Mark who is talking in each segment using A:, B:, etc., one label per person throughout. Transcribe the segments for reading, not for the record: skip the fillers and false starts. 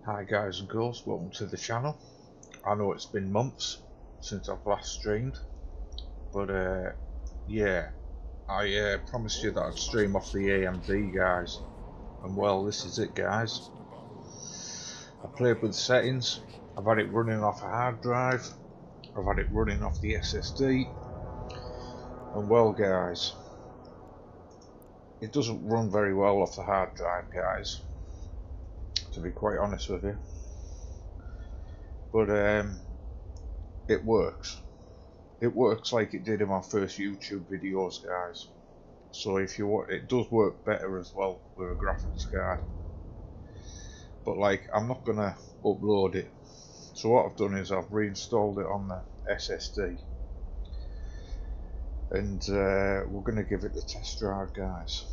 A: Hi guys and girls, welcome to the channel. I know it's been months since I've last streamed, but yeah, I promised you that I'd stream off the AMD guys, and well, this is it guys. I played with the settings, I've had it running off a hard drive, I've had it running off the SSD, and well guys, it doesn't run very well off the hard drive guys, to be quite honest with you, but it works. It works like it did in my first YouTube videos guys. So if you want, it does work better as well with a graphics card. But like, I'm not gonna upload it. So what I've done is I've reinstalled it on the SSD. And we're gonna give it the test drive guys.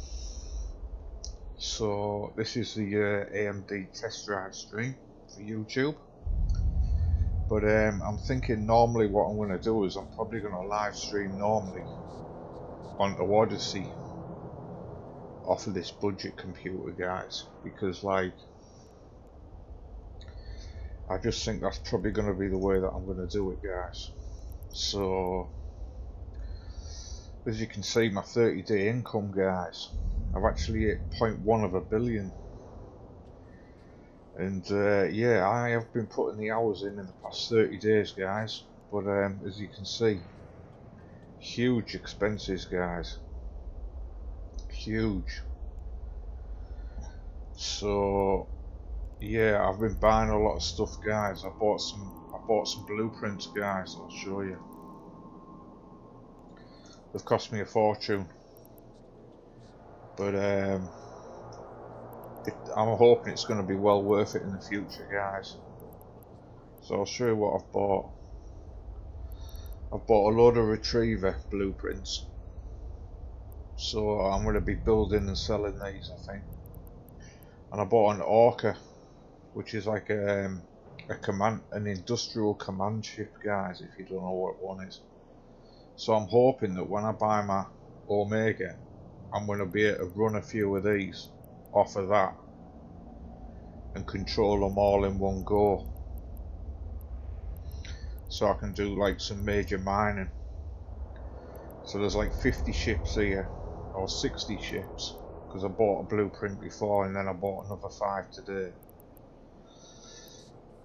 A: So this is the AMD test drive stream for YouTube. But I'm thinking normally what I'm going to do is I'm probably going to live stream normally onto Odysee off of this budget computer guys, because like I just think that's probably going to be the way that I'm going to do it guys. So as you can see, my 30-day income guys, I've actually hit 0.1 of a billion. And yeah, I have been putting the hours in the past 30 days guys, but as you can see, huge expenses guys, huge. So yeah, I've been buying a lot of stuff guys. I bought some blueprints guys, I'll show you. They've cost me a fortune, but I'm hoping it's going to be well worth it in the future guys. So I'll show you what I've bought. I've bought a load of retriever blueprints, so I'm going to be building and selling these I think. And I bought an Orca, which is like an industrial command ship guys, if you don't know what one is. So I'm hoping that when I buy my Omega, I'm going to be able to run a few of these off of that and control them all in one go, so I can do like some major mining. So there's like 50 ships here, or 60 ships, because I bought a blueprint before and then I bought another 5 today.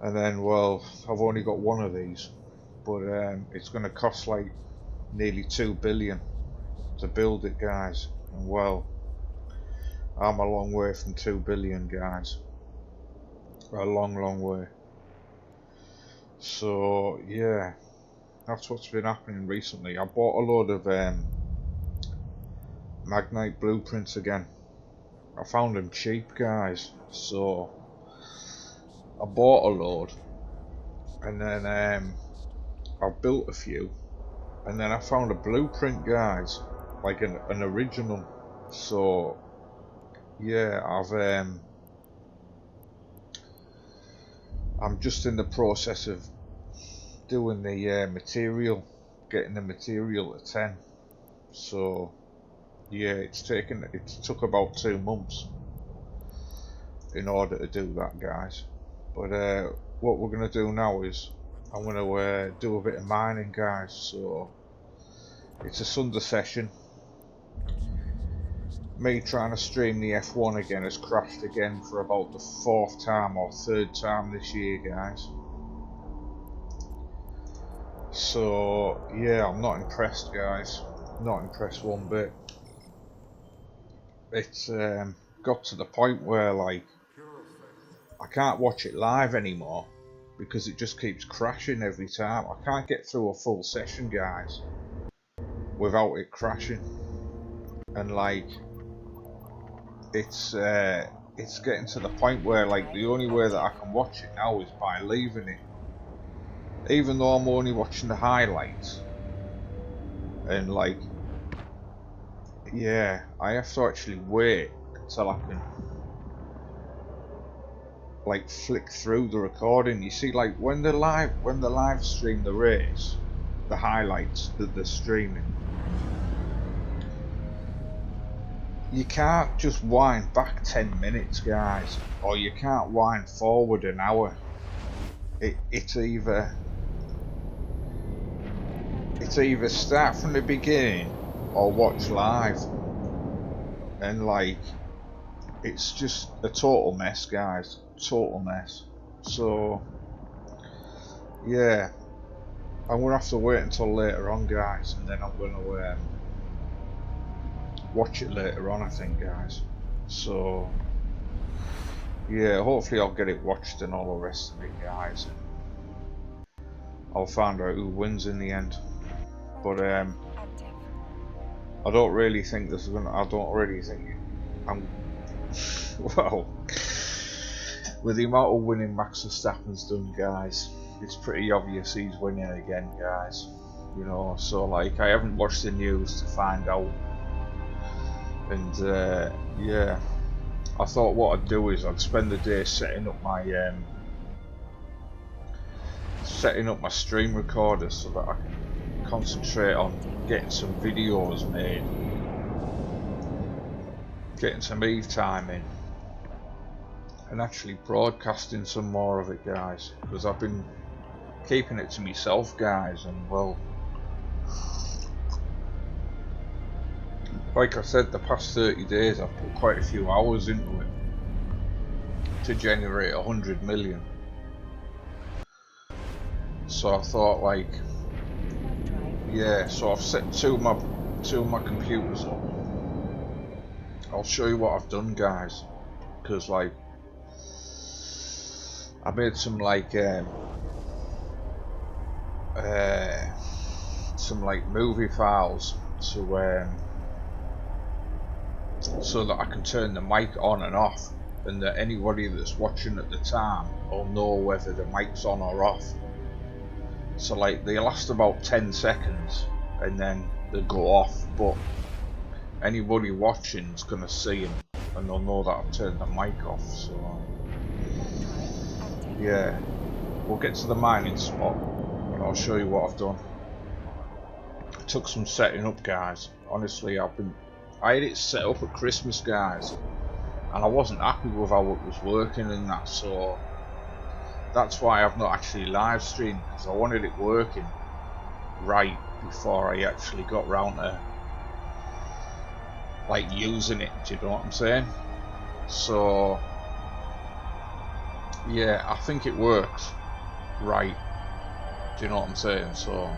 A: And then, well, I've only got one of these, but it's going to cost like nearly 2 billion to build it guys. And well, I'm a long way from 2 billion guys, a long way. So yeah, that's what's been happening recently. I bought a load of Magnite blueprints again. I found them cheap guys, so I bought a load, and then I built a few, and then I found a blueprint guys, like an original. So yeah, I'm just in the process of doing the material, getting the material to 10. So yeah, it took about 2 months in order to do that guys. But what we're going to do now is I'm going to do a bit of mining guys. So it's a Sunday session. Me trying to stream the F1 again has crashed again for about the 4th time or 3rd time this year guys. So yeah, I'm not impressed guys, not impressed one bit. It's got to the point where like I can't watch it live anymore because it just keeps crashing every time. I can't get through a full session guys without it crashing, and like it's getting to the point where like the only way that I can watch it now is by leaving it, even though I'm only watching the highlights. And like yeah, I have to actually wait until I can like flick through the recording. You see, like when they live stream the race, the highlights that they're streaming, you can't just wind back 10 minutes, guys, or you can't wind forward an hour. It's either start from the beginning or watch live, and like it's just a total mess, guys, total mess. So yeah, I'm gonna have to wait until later on, guys, and then I'm gonna watch it later on, I think, guys. So yeah, hopefully I'll get it watched and all the rest of it, guys. I'll find out who wins in the end. But I don't really think this is gonna. I don't really think I'm. Well, with the amount of winning Max Verstappen's done, guys, it's pretty obvious he's winning again, guys. You know, so like I haven't watched the news to find out, and yeah, I thought what I'd do is I'd spend the day setting up my stream recorder so that I can concentrate on getting some videos made, getting some Eve time in, and actually broadcasting some more of it, guys, because I've been keeping it to myself, guys, and well, like I said, the past 30 days I've put quite a few hours into it to generate 100 million. So I thought, like, yeah, so I've set two of my computers up. I'll show you what I've done, guys, because like I made some like movie files to so that I can turn the mic on and off, and that anybody that's watching at the time will know whether the mic's on or off. So like they last about 10 seconds and then they go off, but anybody watching's gonna see them and they'll know that I've turned the mic off. So yeah, we'll get to the mining spot and I'll show you what I've done. It took some setting up, guys. Honestly, I had it set up at Christmas, guys, and I wasn't happy with how it was working and that, so that's why I've not actually live streamed, because I wanted it working right before I actually got round to like using it. Do you know what I'm saying? So yeah, I think it works right. Do you know what I'm saying? So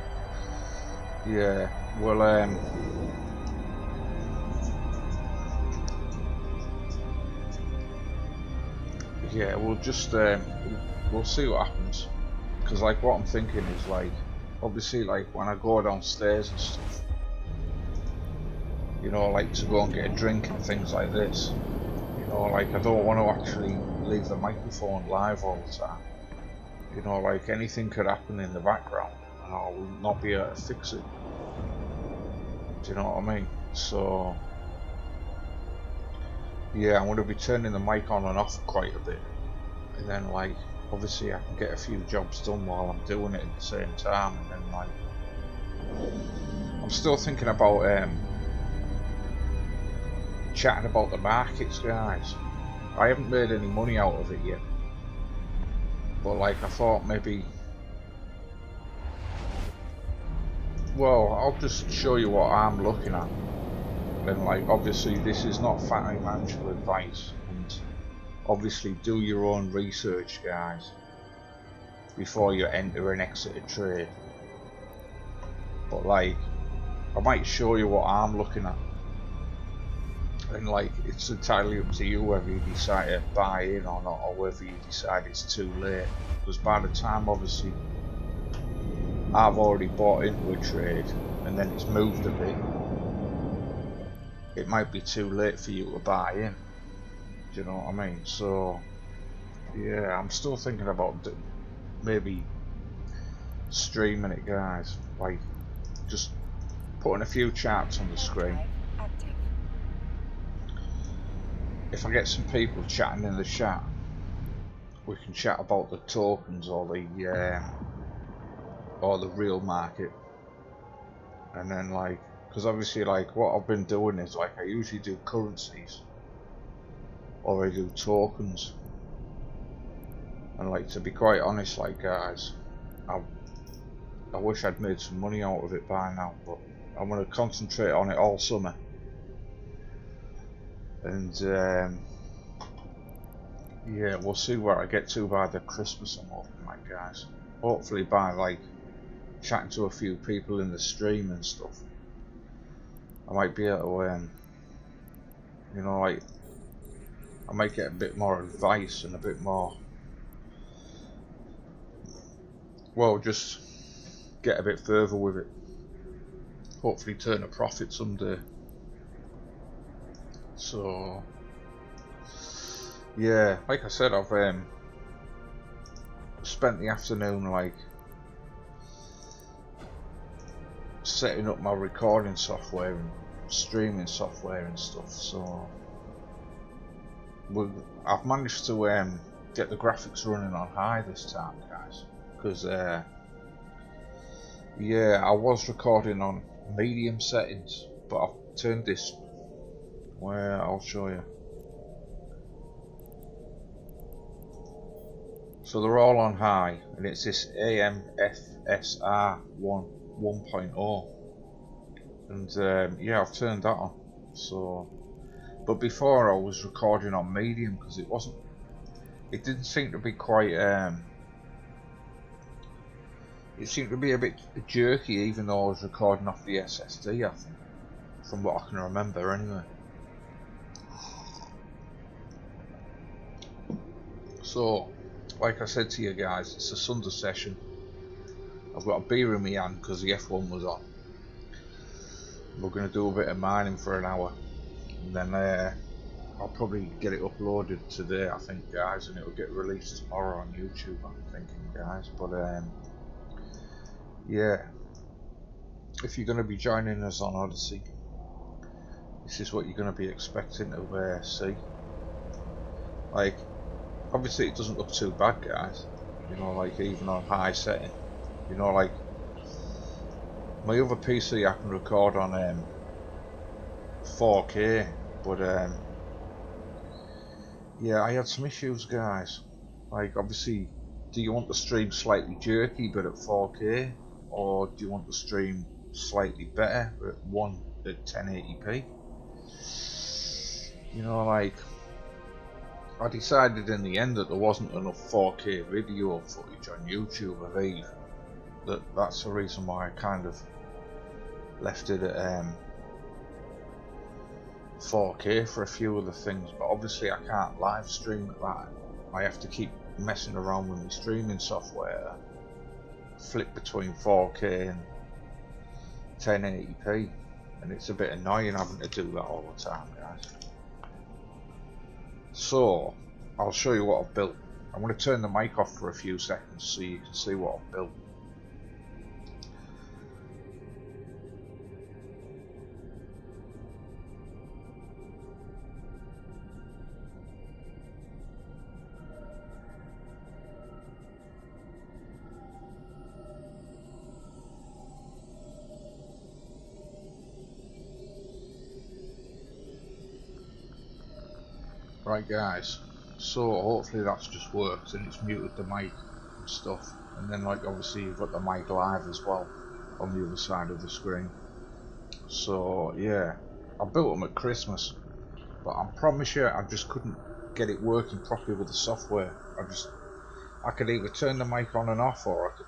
A: yeah, well yeah, we'll just we'll see what happens, because like what I'm thinking is like, obviously like when I go downstairs and stuff, you know, like to go and get a drink and things like this, you know, like I don't want to actually leave the microphone live all the time. You know, like anything could happen in the background and I will not be able to fix it. Do you know what I mean? So yeah, I'm going to be turning the mic on and off quite a bit, and then like obviously I can get a few jobs done while I'm doing it at the same time, and then like I'm still thinking about chatting about the markets, guys. I haven't made any money out of it yet, but like I thought maybe, well, I'll just show you what I'm looking at. And like obviously this is not financial advice, and obviously do your own research, guys, before you enter and exit a trade. But like I might show you what I'm looking at, and like it's entirely up to you whether you decide to buy in or not, or whether you decide it's too late, because by the time obviously I've already bought into a trade and then it's moved a bit, it might be too late for you to buy in. Do you know what I mean? So yeah, I'm still thinking about maybe streaming it, guys, like just putting a few charts on the screen. If I get some people chatting in the chat, we can chat about the tokens or the real market, and then like, because obviously like what I've been doing is like I usually do currencies or I do tokens, and like to be quite honest, like guys, I wish I'd made some money out of it by now, but I'm going to concentrate on it all summer, and yeah, we'll see where I get to by the Christmas. I'm hoping, like guys, hopefully by like chatting to a few people in the stream and stuff, I might be able to you know, like I might get a bit more advice and a bit more, well, just get a bit further with it, hopefully turn a profit someday. So yeah, like I said, I've spent the afternoon like setting up my recording software and streaming software and stuff, so I've managed to get the graphics running on high this time, guys, because yeah, I was recording on medium settings, but I've turned this where I'll show you. So they're all on high, and it's this AMFSR 1.0, and yeah, I've turned that on. So, but before I was recording on medium because it didn't seem to be quite it seemed to be a bit jerky, even though I was recording off the SSD, I think, from what I can remember anyway. So, like I said to you guys, it's a Sunday session. I've got a beer in my hand because the F1 was on. We're going to do a bit of mining for an hour, and then I'll probably get it uploaded today, I think, guys, and it'll get released tomorrow on YouTube, I'm thinking, guys. But yeah, if you're going to be joining us on Odysee, this is what you're going to be expecting to see. Like, obviously it doesn't look too bad, guys, you know, like even on high setting, you know, like my other PC I can record on 4K, but yeah, I had some issues, guys. Like, obviously, do you want the stream slightly jerky but at 4K, or do you want the stream slightly better at 1080p? You know, like, I decided in the end that there wasn't enough 4K video footage on YouTube of Eve. That's the reason why I kind of left it at 4K for a few of the things, but obviously I can't live stream at that. I have to keep messing around with my streaming software, flip between 4K and 1080p, and it's a bit annoying having to do that all the time, guys. So I'll show you what I've built. I'm going to turn the mic off for a few seconds so you can see what I've built. Right, guys, so hopefully that's just worked and it's muted the mic and stuff, and then like obviously you've got the mic live as well on the other side of the screen. So yeah, I built them at Christmas, but I promise you I just couldn't get it working properly with the software. I could either turn the mic on and off, or I could,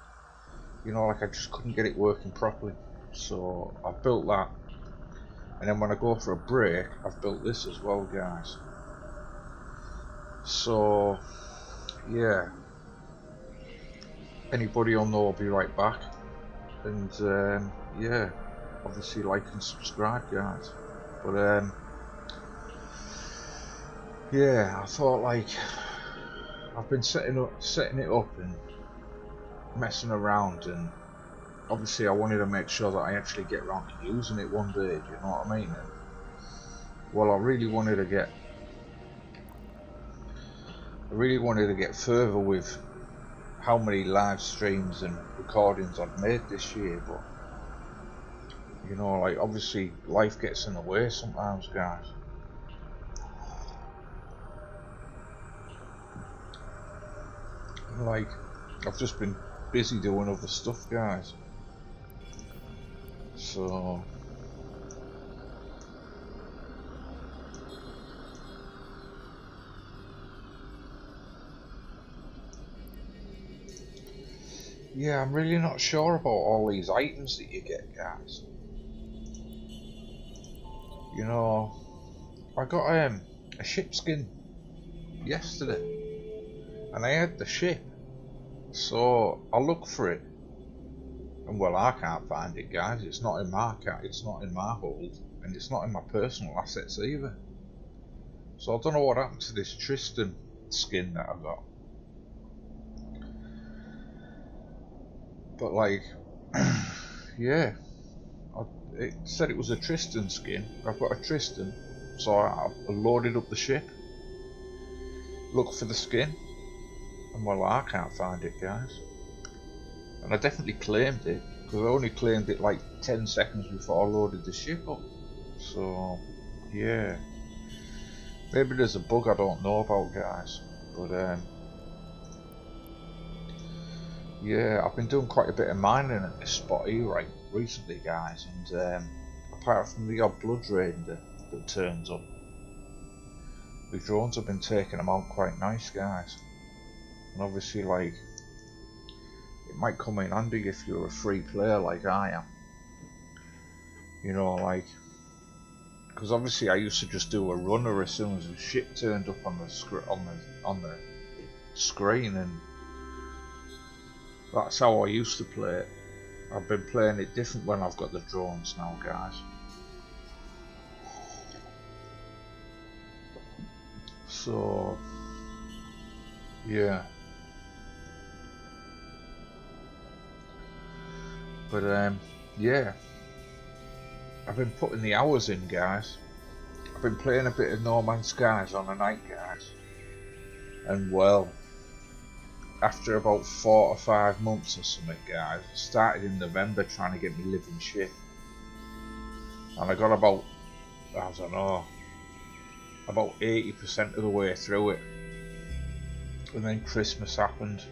A: you know, like I just couldn't get it working properly. So I've built that, and then when I go for a break I've built this as well, guys. So yeah, anybody will know I'll be right back, and yeah, obviously like and subscribe, guys. But yeah, I thought, like, I've been setting it up and messing around, and obviously I wanted to make sure that I actually get around to using it one day, do you know what I mean? And, well, I really wanted to get further with how many live streams and recordings I've made this year, but You know, like obviously life gets in the way sometimes, guys. Like, I've just been busy doing other stuff, guys. So yeah, I'm really not sure about all these items that you get, guys. You know, I got a ship skin yesterday, and I had the ship, so I look for it, and well, I can't find it, guys. It's not in my car, it's not in my hold, and it's not in my personal assets either. So I don't know what happened to this Tristan skin that I got. But like, yeah, it said it was a Tristan skin. I've got a Tristan, so I loaded up the ship, looked for the skin, and well, I can't find it, guys. And I definitely claimed it, because I only claimed it like 10 seconds before I loaded the ship up. So, yeah. Maybe there's a bug I don't know about, guys. But, yeah, I've been doing quite a bit of mining at this spot here right recently, guys. And apart from the odd blood raid that turns up, the drones have been taking them out quite nice, guys. And obviously, like, it might come in handy if you're a free player like I am. You know, like, because obviously I used to just do a runner as soon as the ship turned up on the screen, and that's how I used to play it. I've been playing it different when I've got the drones now, guys. So, yeah. But yeah, I've been putting the hours in, guys. I've been playing a bit of No Man's Skies on the night, guys. And well, after about 4 or 5 months or something, guys, I started in November trying to get me living ship. And I got about, I don't know, about 80% of the way through it. And then Christmas happened.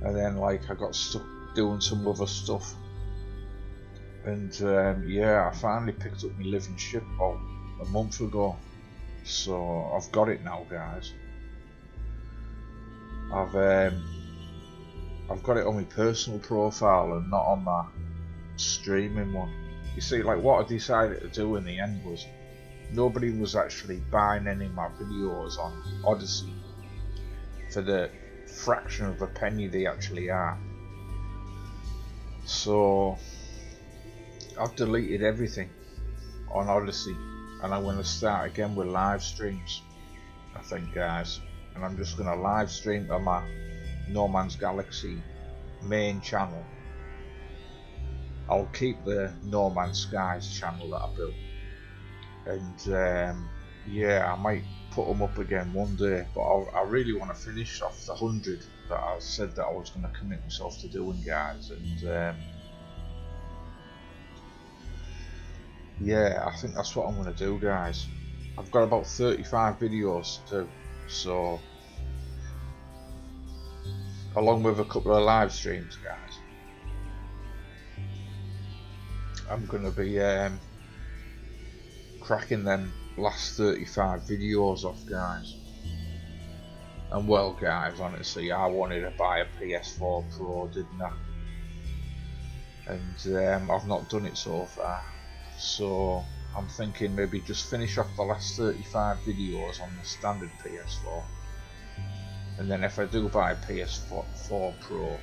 A: And then like I got stuck doing some other stuff. And yeah, I finally picked up my living ship about a month ago. So I've got it now, guys. I've got it on my personal profile and not on my streaming one. You see, like what I decided to do in the end was nobody was actually buying any of my videos on Odysee for the fraction of a penny they actually are. So I've deleted everything on Odysee, and I'm going to start again with live streams, I think, guys. And I'm just going to live stream on my No Man's Galaxy main channel. I'll keep the No Man's Skies channel that I built, and yeah, I might put them up again one day, but I really want to finish off the 100 that I said that I was going to commit myself to doing, guys. And yeah, I think that's what I'm going to do, guys. I've got about 35 videos to do, so along with a couple of live streams, guys, I'm going to be cracking them last 35 videos off, guys. And well, guys, honestly, I wanted to buy a PS4 Pro, didn't I? And I've not done it so far. So I'm thinking maybe just finish off the last 35 videos on the standard PS4, and then if I do buy a PS4 Pro,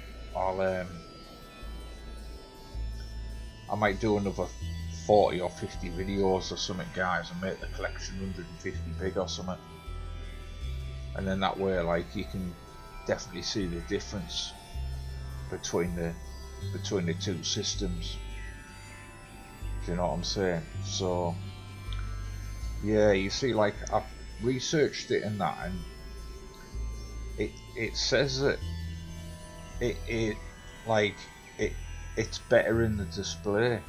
A: I might do another 40 or 50 videos or something, guys, and make the collection 150 big or something. And then that way, like, you can definitely see the difference between the two systems. Do you know what I'm saying? So yeah, you see, like, I've researched it and that, and it says that it it's better in the display,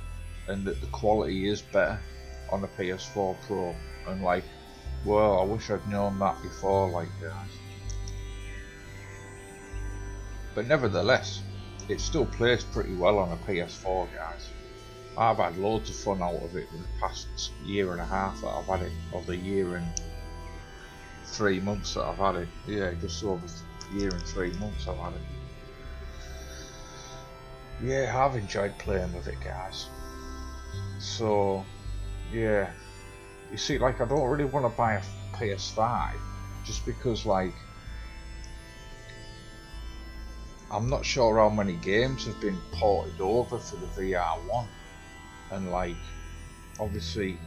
A: and that the quality is better on the PS4 Pro. And like, well, I wish I'd known that before, like, guys. But nevertheless, it still plays pretty well on a PS4, guys. I've had loads of fun out of it in the past year and a half that I've had it, or the year and 3 months that I've had it. Yeah, just over a year and 3 months I've had it. Yeah, I've enjoyed playing with it, guys. So, yeah. You see, like, I don't really want to buy a PS5 just because, like, I'm not sure how many games have been ported over for the VR1, and like, obviously,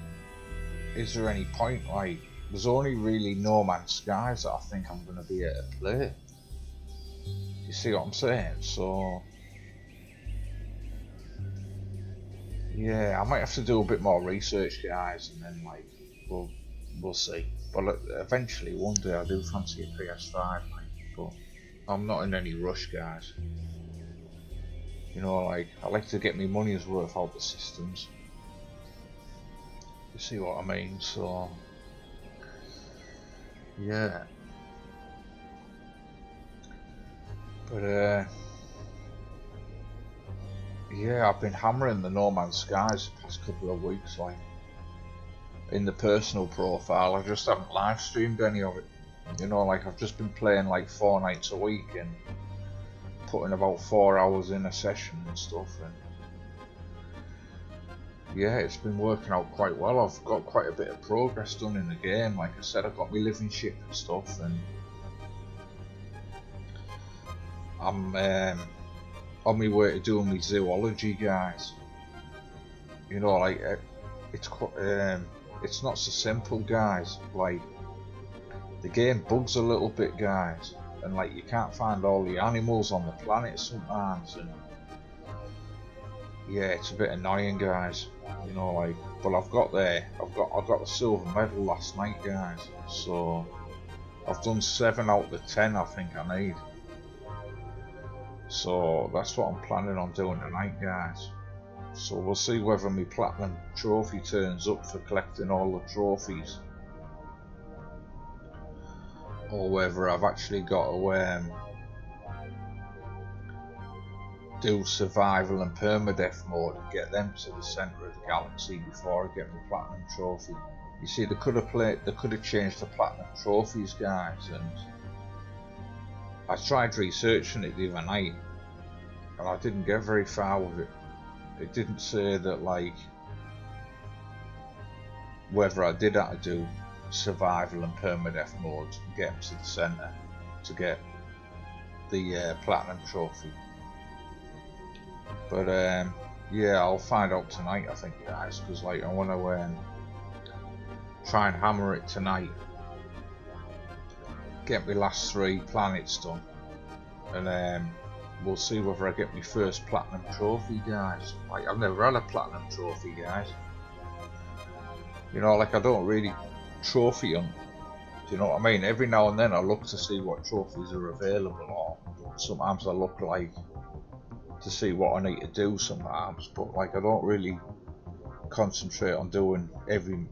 A: is there any point? Like, there's only really No Man's Skies that I think I'm going to be able to play. You see what I'm saying? So, yeah, I might have to do a bit more research, guys, and then like, we'll see. But eventually, one day, I do fancy a PS5, like, but I'm not in any rush, guys. You know, like, I like to get my money's worth out the systems. You see what I mean? So, yeah. But, yeah, I've been hammering the No Man's Skies the past couple of weeks, like, in the personal profile. I just haven't live streamed any of it. You know, like, I've just been playing like 4 nights a week and putting about 4 hours in a session and stuff, and yeah, it's been working out quite well. I've got quite a bit of progress done in the game. Like I said, I've got my living ship and stuff, and I'm on my way to doing my zoology, guys. You know, like, it's not so simple, guys. Like, the game bugs a little bit, guys, and like, you can't find all the animals on the planet sometimes, and yeah, it's a bit annoying, guys. You know, like, but I've got there. I got the silver medal last night, guys. So I've done 7 out of the 10 I think I need. So that's what I'm planning on doing tonight, guys. So we'll see whether my platinum trophy turns up for collecting all the trophies, or whether I've actually got to do survival and permadeath mode and get them to the centre of the galaxy before I get my platinum trophy. You see, they could have changed the platinum trophies, guys, and I tried researching it the other night and I didn't get very far with it. It didn't say that, like, whether I did have to do survival and permadeath mode and get them to the centre to get the platinum trophy. But yeah, I'll find out tonight, I think, guys, because like, I want to try and hammer it tonight, get my last 3 planets done, and we'll see whether I get my first platinum trophy, guys. Like, I've never had a platinum trophy, guys. You know, like, I don't really trophy hunt. Do you know what I mean? Every now and then I look to see what trophies are available, or sometimes I look, like, to see what I need to do sometimes, but like, I don't really concentrate on doing every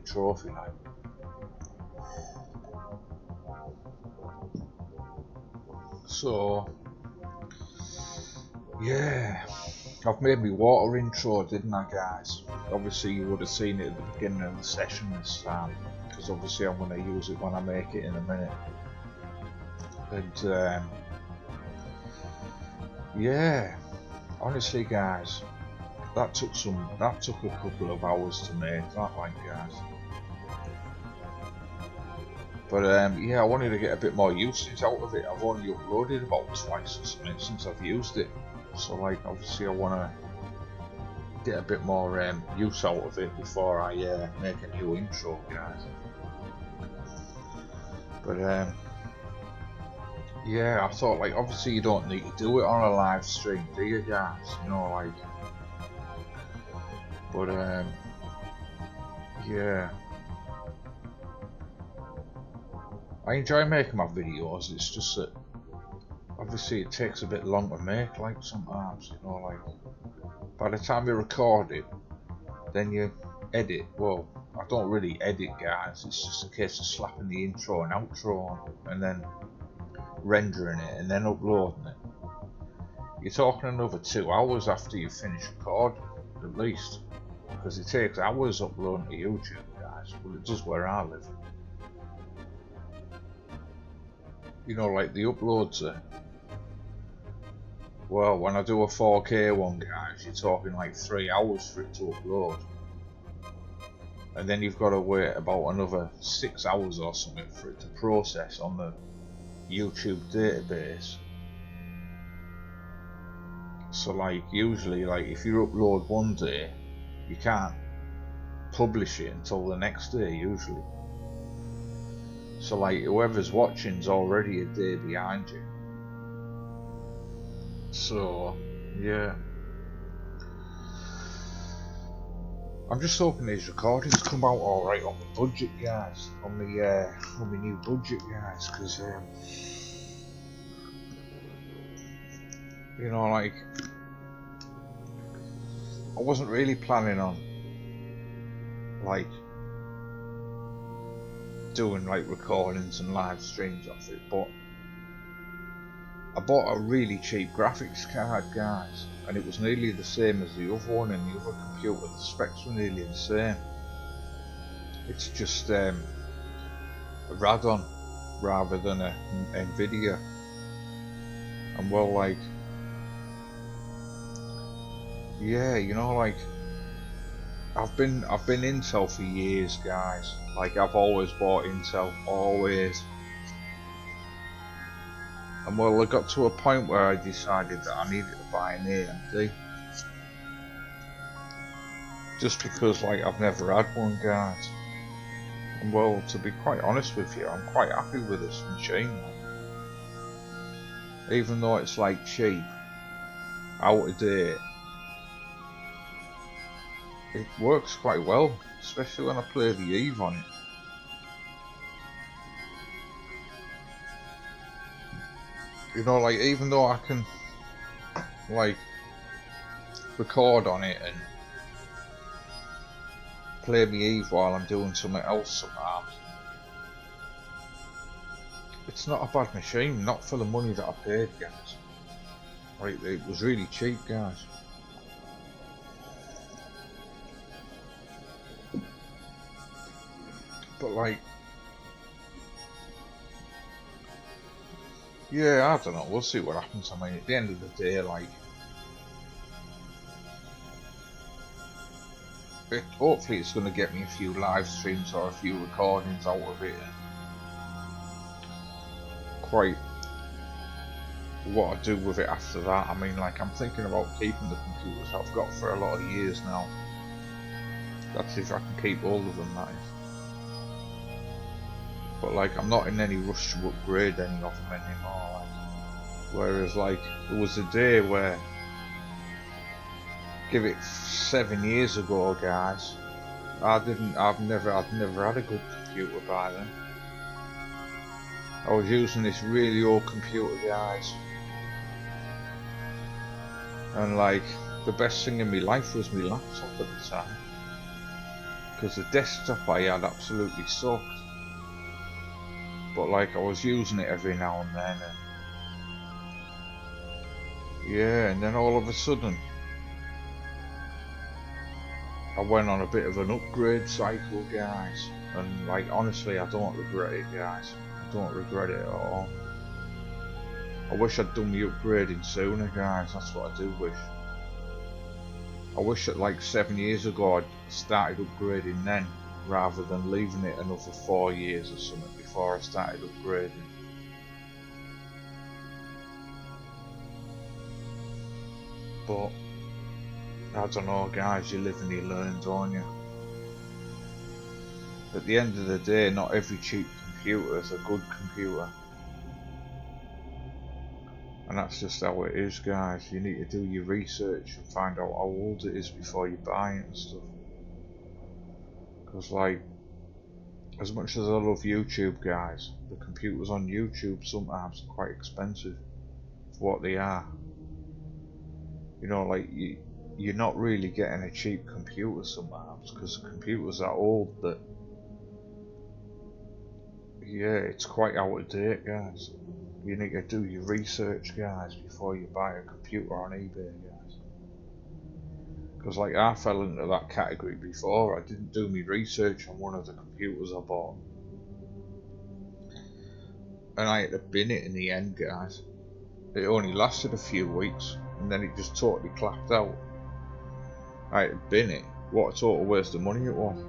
A: trophy, like. So yeah, I've made my water intro, didn't I, guys? Obviously you would have seen it at the beginning of the session this time, because obviously I'm going to use it when I make it in a minute. And yeah, honestly, guys, that took a couple of hours to make that, like, guys. But yeah, I wanted to get a bit more usage out of it. I've only uploaded about twice or something since I've used it, so like, obviously I want to get a bit more use out of it before I make a new intro, guys. But yeah, I thought, like, obviously you don't need to do it on a live stream, do you, guys? You know, like, but yeah, I enjoy making my videos. It's just that obviously it takes a bit long to make, like sometimes, you know, like by the time you record it, then you edit. Well, I don't really edit, guys, it's just a case of slapping the intro and outro on and then rendering it and then uploading it. You're talking another 2 hours after you finish recording, at least, because it takes hours uploading to YouTube, guys. Well, it does where I live. You know, like the uploads are, well, when I do a 4K one, guys, you're talking like 3 hours for it to upload. And then you've got to wait about another 6 hours or something for it to process on the YouTube database. So like usually, like if you upload one day, you can't publish it until the next day usually. So like whoever's watching's already a day behind you. So yeah, I'm just hoping these recordings come out alright on the budget, guys, on the new budget, guys, because you know, like I wasn't really planning on like doing like recordings and live streams off it, but I bought a really cheap graphics card, guys, and it was nearly the same as the other one, and the other computer, the specs were nearly the same. It's just a Radon rather than a Nvidia, and well, like, yeah, you know, like I've been Intel for years, guys. Like I've always bought Intel, always. And well, I got to a point where I decided that I needed to buy an AMD. Just because, like, I've never had one, guys. And well, to be quite honest with you, I'm quite happy with this machine. Even though it's like cheap, out of date, it works quite well, especially when I play the Eve on it. You know, like, even though I can, like, record on it and play the Eve while I'm doing something else sometimes, it's not a bad machine, not for the money that I paid, guys. Like, it was really cheap, guys. But like, yeah, I don't know, we'll see what happens. I mean, at the end of the day, like, hopefully it's going to get me a few live streams or a few recordings out of it. Quite what I do with it after that. I mean, like, I'm thinking about keeping the computers I've got for a lot of years now. That's if I can keep all of them, that is. But like, I'm not in any rush to upgrade any of them anymore. Like, whereas, like, there was a day where, give it 7 years ago, guys, I've never had a good computer by then. I was using this really old computer, guys, and like, the best thing in my life was my laptop at the time, because the desktop I had absolutely sucked. But like, I was using it every now and then, and yeah, and then all of a sudden I went on a bit of an upgrade cycle, guys, and like, honestly, I don't regret it, guys. I don't regret it at all. I wish I'd done the upgrading sooner, guys. That's what I do wish. I wish that like 7 years ago I'd started upgrading then, rather than leaving it another 4 years or something before I started upgrading. But I don't know, guys, you live and you learn, don't you? At the end of the day, not every cheap computer is a good computer. And that's just how it is, guys. You need to do your research and find out how old it is before you buy it and stuff. Because like, as much as I love YouTube, guys, the computers on YouTube sometimes are quite expensive. what they are. You know, like you're not really getting a cheap computer sometimes, because computers are old that, yeah, it's quite out of date, guys. You need to do your research, guys, before you buy a computer on eBay, guys. Because like I fell into that category before. I didn't do my research on one of the computers I bought, and I had to bin it in the end, guys. It only lasted a few weeks, and then it just totally clapped out. I had to bin it. What a total waste of money it was.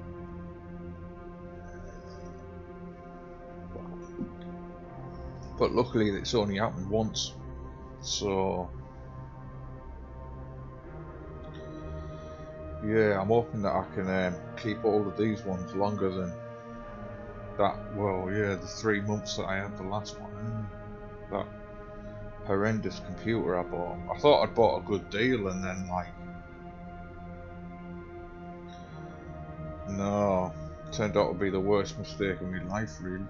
A: But luckily it's only happened once, so yeah, I'm hoping that I can keep all of these ones longer than that. Well, yeah, the 3 months that I had the last one. That horrendous computer I bought. I thought I'd bought a good deal, and then like, no, it turned out to be the worst mistake of my life, really.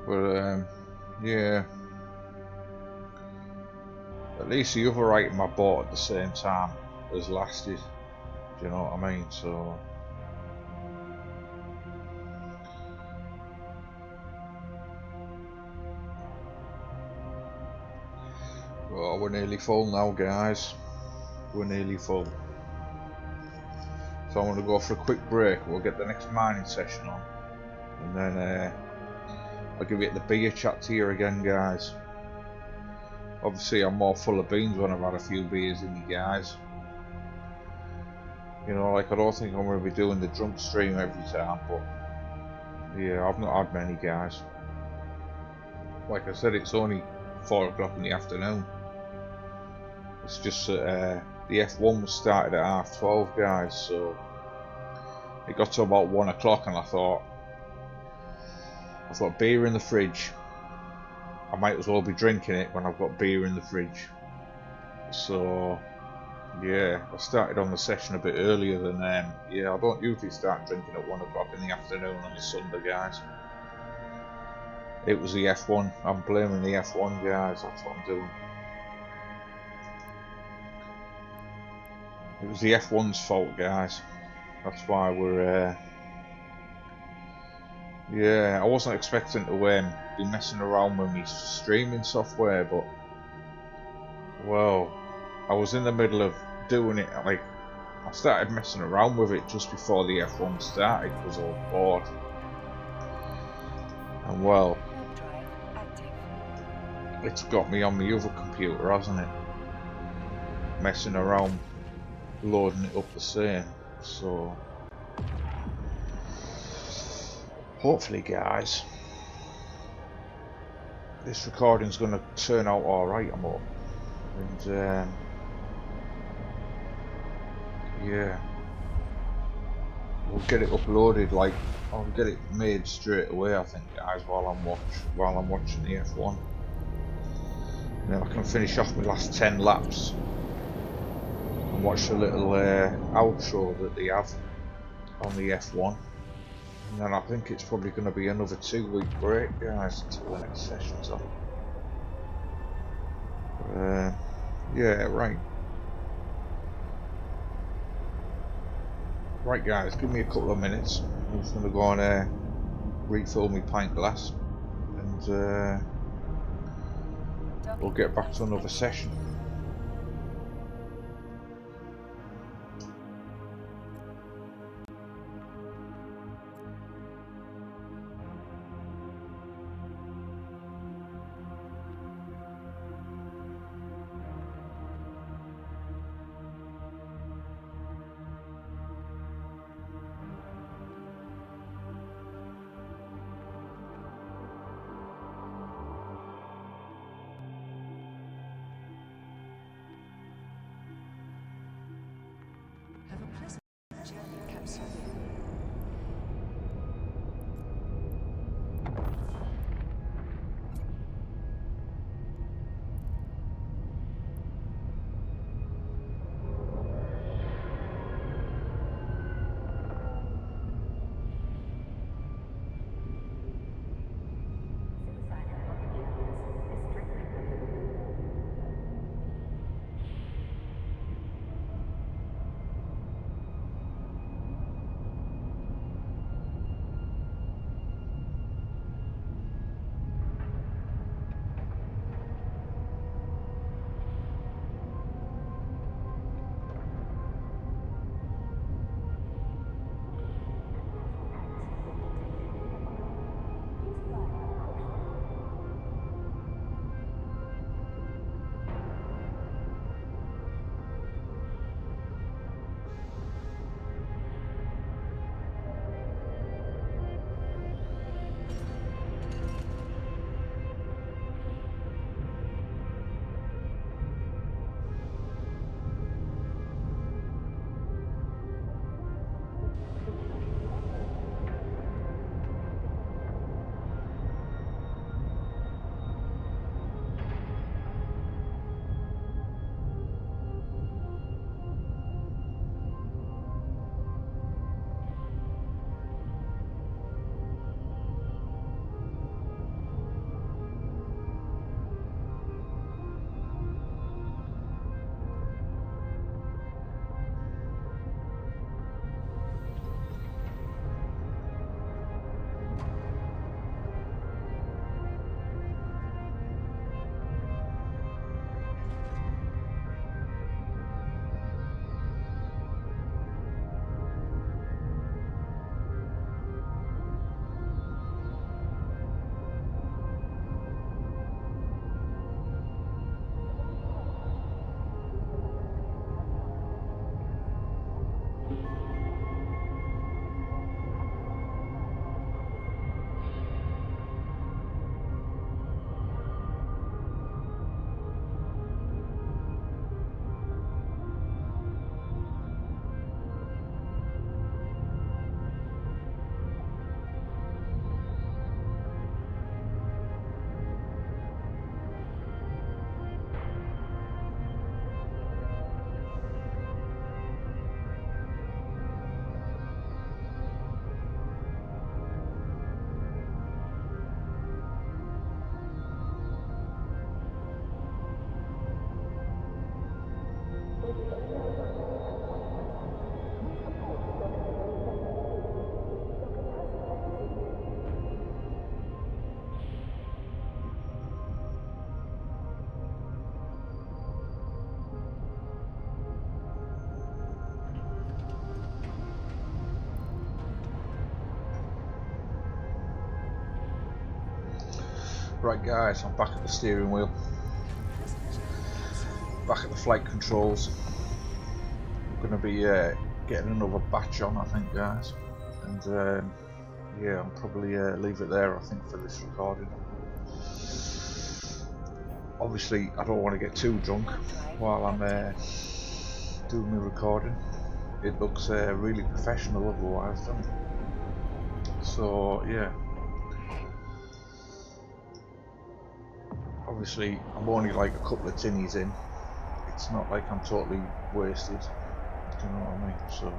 A: But yeah, at least the other item I bought at the same time has lasted. Do you know what I mean? So oh, we're nearly full now, guys. We're nearly full. So I'm going to go for a quick break. We'll get the next mining session on, and then I'll give it the beer chat to you again, guys. Obviously I'm more full of beans when I've had a few beers in me, guys. You know, like, I don't think I'm going to be doing the drunk stream every time, but yeah, I've not had many, guys. Like I said, it's only 4 o'clock in the afternoon. It's just that the F1 was started at 12:30, guys, so it got to about 1 o'clock, and I thought, I've got beer in the fridge. I might as well be drinking it when I've got beer in the fridge. So yeah, I started on the session a bit earlier than yeah, I don't usually start drinking at 1 o'clock in the afternoon on a Sunday, guys. It was the F1. I'm blaming the F1, guys. That's what I'm doing. It was the F1's fault, guys. That's why we're yeah, I wasn't expecting to be messing around with my streaming software, but well, I was in the middle of doing it. Like, I started messing around with it just before the F1 started because I was bored. And well, it's got me on my other computer, hasn't it? Messing around, loading it up the same. So hopefully, guys, this recording's going to turn out alright, I'm hoping. And yeah, we'll get it uploaded. Like, I'll get it made straight away, I think, guys, while I'm watching the F1. And then I can finish off my last 10 laps and watch the little outro that they have on the F1. And then I think it's probably going to be another 2-week break, guys, until the next session's on. Yeah, right. Right, guys, give me a couple of minutes. I'm just going to go and refill my pint glass, and we'll get back to another session. Right guys, I'm back at the steering wheel, back at the flight controls. I'm going to be getting another batch on, I think, guys, and yeah, I'll probably leave it there, I think, for this recording. Obviously I don't want to get too drunk while I'm doing my recording. It looks really professional otherwise, doesn't it? So yeah, obviously I'm only like a couple of tinnies in. It's not like I'm totally wasted, do you know what I mean? So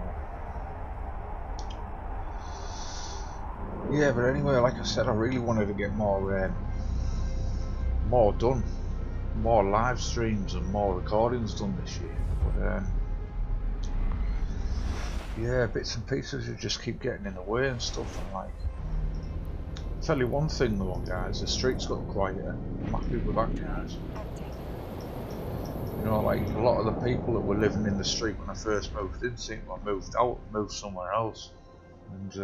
A: yeah, but anyway, like I said, I really wanted to get more done, more live streams and more recordings done this year, but yeah, bits and pieces you just keep getting in the way and stuff. And like, I'll tell you one thing though, guys, the streets got quieter. I'm happy with that, guys. You know, like a lot of the people that were living in the street when I first moved in seem to have moved out, moved somewhere else, and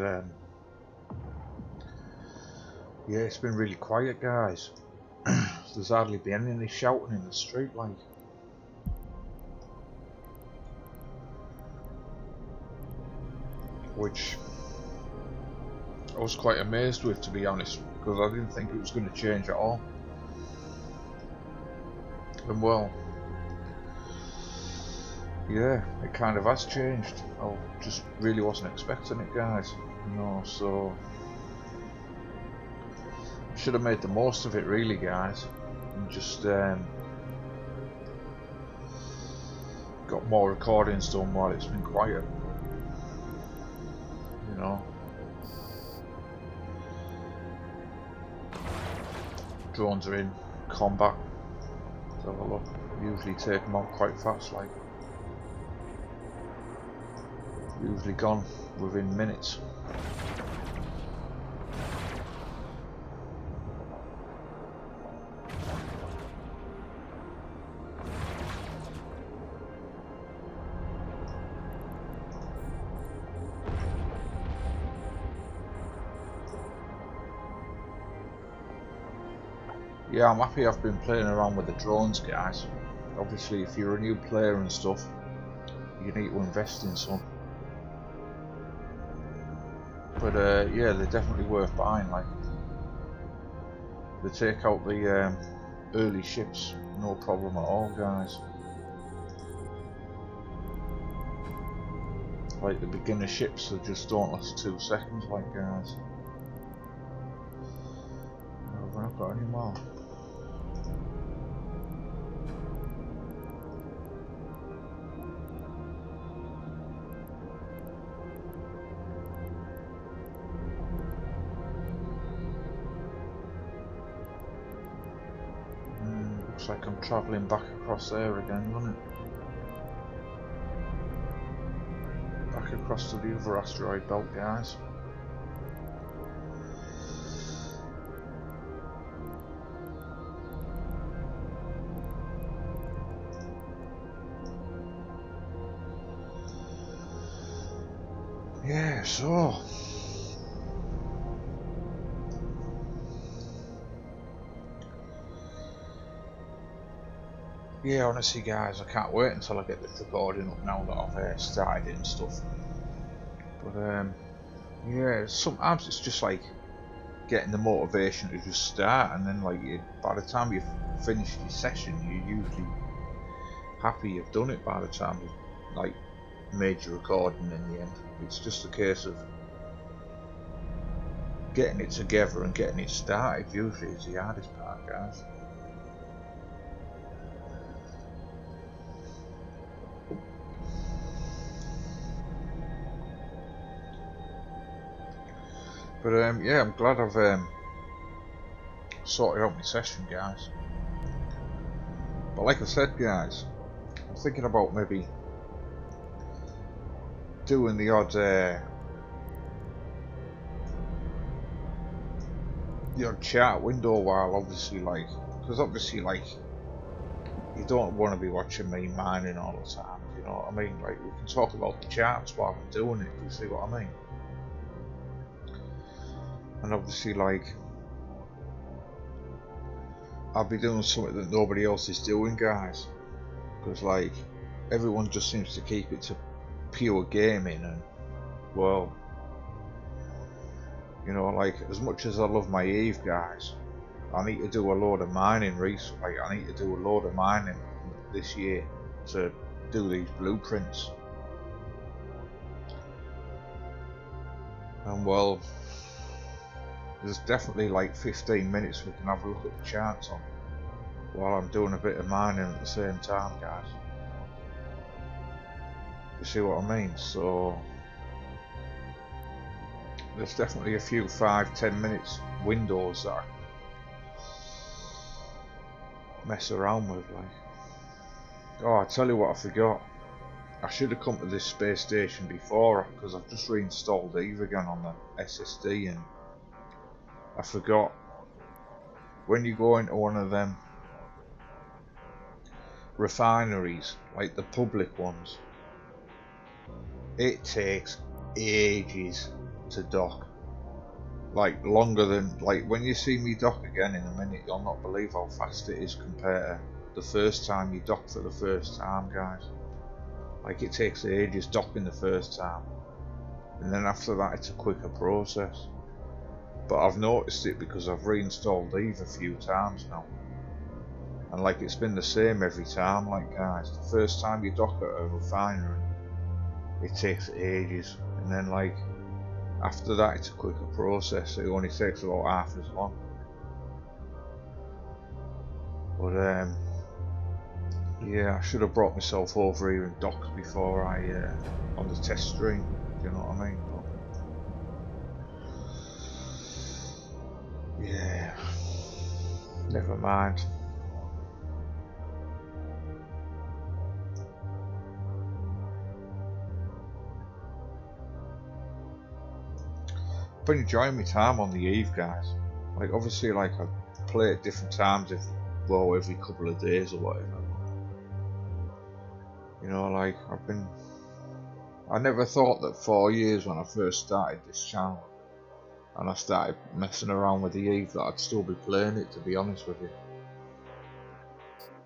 A: yeah, it's been really quiet, guys. There's hardly been any shouting in the street, like. Which I was quite amazed with, to be honest, because I didn't think it was going to change at all. And well, yeah, it kind of has changed. I just really wasn't expecting it, guys. You know, so I should have made the most of it, really, guys, and just got more recordings done while it's been quiet. You know, drones are in combat. Let's have a look. Usually take them out quite fast, like. Usually gone within minutes. Yeah, I'm happy I've been playing around with the drones, guys. Obviously, if you're a new player and stuff, you need to invest in some. But yeah, they're definitely worth buying. Like, they take out the early ships, no problem at all, guys. Like the beginner ships that just don't last 2 seconds, like, guys. Have I not got any more? Looks like I'm travelling back across there again, doesn't it? Back across to the other asteroid belt, guys. Yeah, so yeah, honestly, guys, I can't wait until I get this recording up now that I've started it and stuff. But yeah, sometimes it's just like getting the motivation to just start, and then like by the time you've finished your session, you're usually happy you've done it by the time you like made your recording in the end. It's just a case of getting it together and getting it started. Usually is the hardest part, guys. But yeah, I'm glad I've sorted out my session, guys. But like I said, guys, I'm thinking about maybe doing the odd chat window while obviously, like, because obviously, like, you don't want to be watching me mining all the time, you know what I mean? Like, we can talk about the charts while I'm doing it, you see what I mean? And obviously, like, I'll be doing something that nobody else is doing, guys, because like everyone just seems to keep it to pure gaming, and well, you know, like as much as I love my Eve, guys, I need to do a load of mining recently. I need to do a load of mining this year to do these blueprints. And well, there's definitely like 15 minutes we can have a look at the charts on while I'm doing a bit of mining at the same time, guys. You see what I mean? So there's definitely a few 5-10 minutes windows that I mess around with, like. Oh, I tell you what, I forgot. I should have come to this space station before, because I've just reinstalled Eve again on the SSD, and I forgot, when you go into one of them refineries, like the public ones, it takes ages to dock. Like longer than, like when you see me dock again in a minute, you'll not believe how fast it is compared to the first time you dock for the first time, guys. Like it takes ages docking the first time, and then after that it's a quicker process. But I've noticed it because I've reinstalled Eve a few times now, and like it's been the same every time. Like guys, the first time you dock at a refinery, it takes ages, and then like after that it's a quicker process. It only takes about half as long. But yeah, I should have brought myself over here and docked before I on the test stream. Do you know what I mean? But yeah, never mind. I've been enjoying my time on the Eve, guys. Like obviously, like I play at different times, every couple of days or whatever. You know, like I never thought that 4 years when I first started this channel and I started messing around with the Eve that I'd still be playing it, to be honest with you.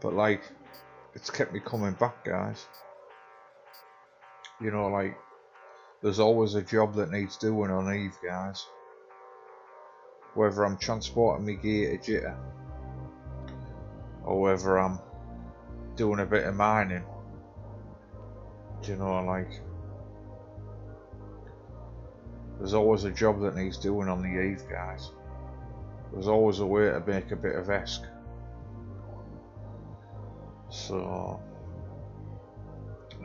A: But like, it's kept me coming back, guys. You know, like, there's always a job that needs doing on Eve, guys. Whether I'm transporting my gear to Jitter, or whether I'm doing a bit of mining. Do you know, like, there's always a job that needs doing on the Eve, guys. There's always a way to make a bit of ESC. So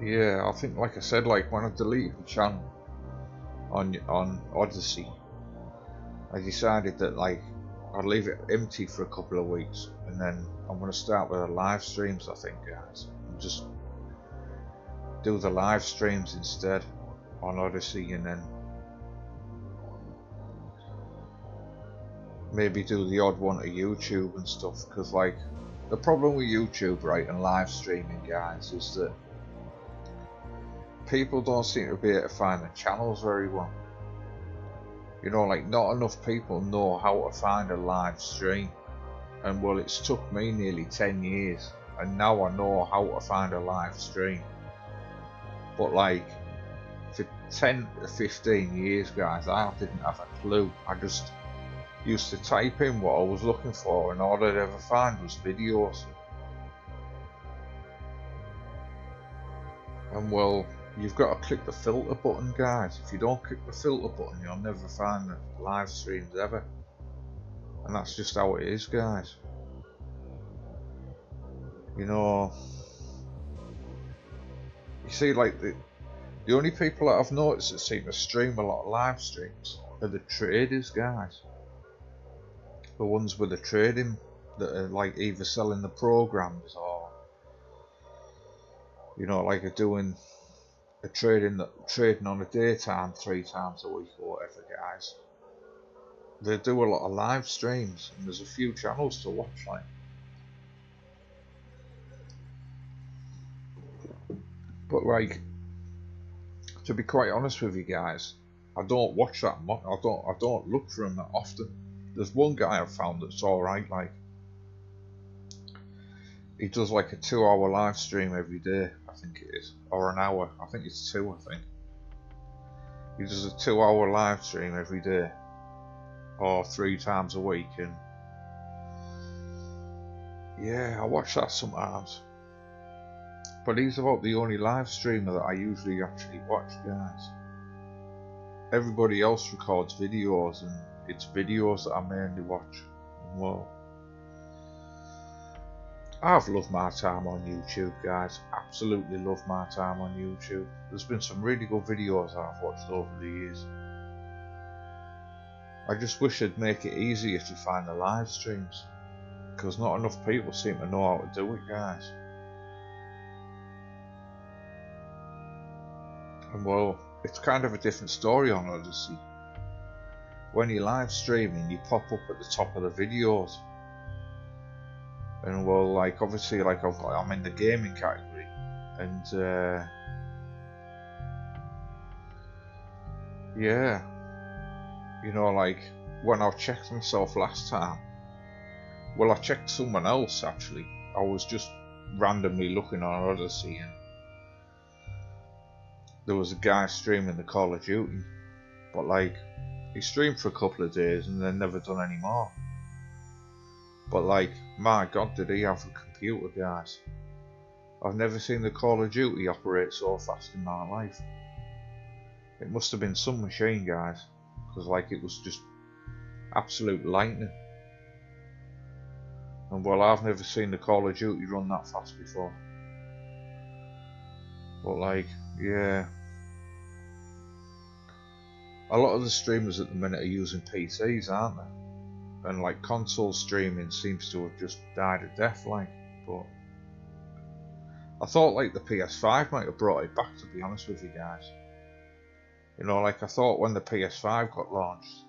A: yeah, I think, like I said, like when I deleted the channel on Odysee, I decided that like I'd leave it empty for a couple of weeks, and then I'm going to start with the live streams, I think, guys, and just do the live streams instead on Odysee, and then maybe do the odd one to YouTube and stuff. Because like the problem with YouTube, right, and live streaming, guys, is that people don't seem to be able to find the channels very well. You know, like not enough people know how to find a live stream. And well, it's took me nearly 10 years, and now I know how to find a live stream. But like for 10 to 15 years, guys, I didn't have a clue. I just used to type in what I was looking for, and all I'd ever find was videos. And well, you've got to click the filter button, guys. If you don't click the filter button, you'll never find the live streams ever. And that's just how it is, guys. You know, you see, like the only people that I've noticed that seem to stream a lot of live streams are the traders, guys. The ones with the trading that are like either selling the programs or, you know, like are doing a trading on a daytime 3 times a week or whatever, guys. They do a lot of live streams, and there's a few channels to watch, like. But like, to be quite honest with you guys, I don't watch that much. I don't look for them that often. There's one guy I've found that's alright, like, he does like a 2-hour live stream every day, I think it is, or an hour. I think it's 2. I think he does a 2-hour live stream every day, or 3 times a week, and yeah, I watch that sometimes. But he's about the only live streamer that I usually actually watch, guys. Everybody else records videos, and it's videos that I mainly watch. Well, I've loved my time on YouTube, guys. Absolutely loved my time on YouTube. There's been some really good videos I've watched over the years. I just wish they'd make it easier to find the live streams, because not enough people seem to know how to do it, guys. And well, it's kind of a different story on Odysee. When you're live streaming, you pop up at the top of the videos. And well, like obviously, like I'm in the gaming category, and yeah, you know, like when I checked myself last time, well, I checked someone else actually. I was just randomly looking on Odysee, and there was a guy streaming the Call of Duty, but like he streamed for a couple of days and then never done any more. But like, my God, did he have a computer, guys? I've never seen the Call of Duty operate so fast in my life. It must have been some machine, guys, because like it was just absolute lightning. And well, I've never seen the Call of Duty run that fast before. But like, yeah, a lot of the streamers at the minute are using PCs, aren't they? And like console streaming seems to have just died a death, like. But I thought like the PS5 might have brought it back, to be honest with you guys. You know, like I thought when the PS5 got launched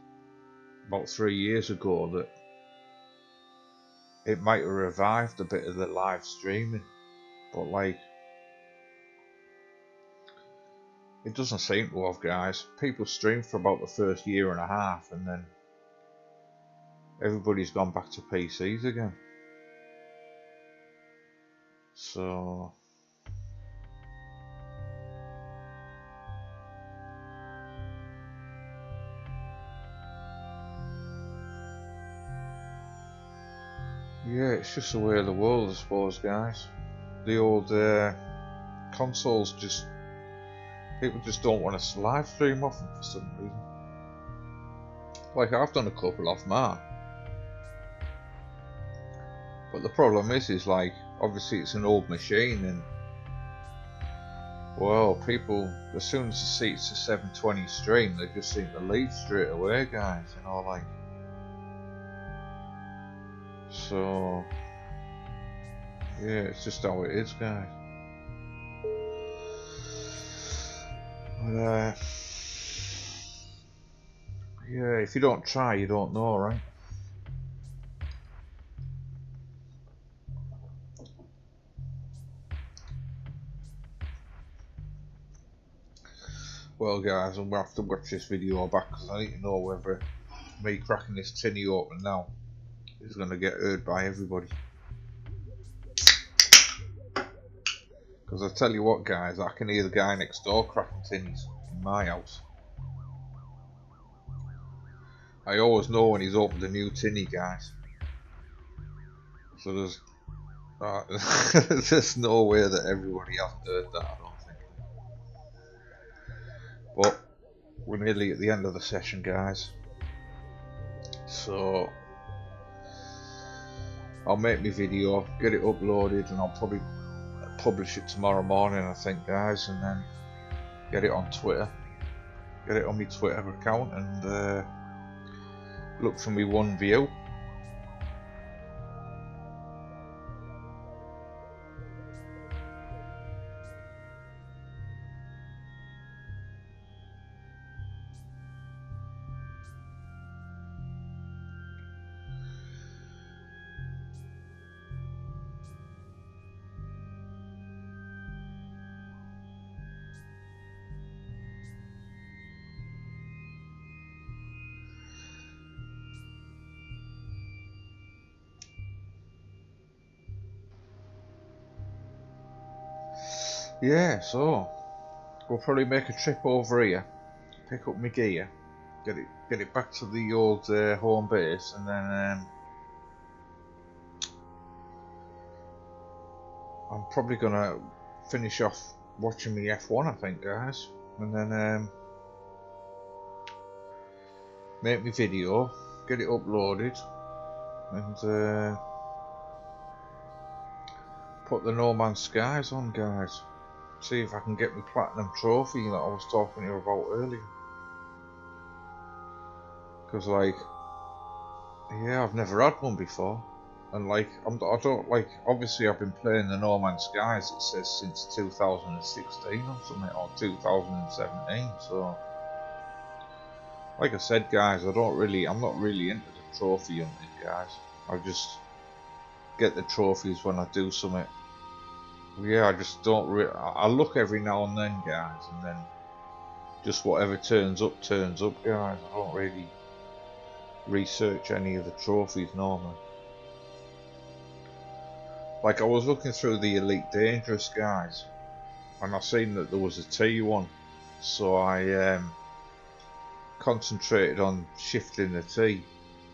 A: about 3 years ago that it might have revived a bit of the live streaming, but like it doesn't seem to have, guys. People stream for about the first year and a half, and then everybody's gone back to PCs again. So yeah, it's just the way of the world, I suppose, guys. The old consoles just, people just don't want to live stream off them for some reason. Like I've done a couple off mine, but the problem is like obviously it's an old machine, and well, people as soon as they see it's a 720 stream, they just seem to leave straight away, guys. You know, like so. Yeah, it's just how it is, guys. But yeah, if you don't try, you don't know, right? Well, guys, I'm gonna have to watch this video back because I need to know whether me cracking this tinny open now is gonna get heard by everybody. Because I tell you what, guys, I can hear the guy next door cracking tinnies in my house. I always know when he's opened a new tinny, guys. So there's no way that everybody hasn't heard that, I don't think. But we're nearly at the end of the session, guys. So I'll make my video, get it uploaded, and I'll probably publish it tomorrow morning, I think, guys, and then get it on Twitter, get it on my Twitter account, and look for me one view. Yeah, so we'll probably make a trip over here, pick up my gear, get it back to the old home base, and then I'm probably gonna finish off watching my F1, I think, guys, and then make my video, get it uploaded, and put the No Man's Skies on, guys. See if I can get my platinum trophy that I was talking to you about earlier. Because, like, yeah, I've never had one before. And, like, I don't, like, obviously I've been playing the No Man's Skies, it says, since 2016 or something, or 2017, so. Like I said, guys, I'm not really into the trophy hunting, guys. I just get the trophies when I do something. Yeah, I just don't I look every now and then, guys, and then just whatever turns up, guys. I don't really research any of the trophies normally. Like, I was looking through the Elite Dangerous, guys, and I seen that there was a T1, so I concentrated on shifting the T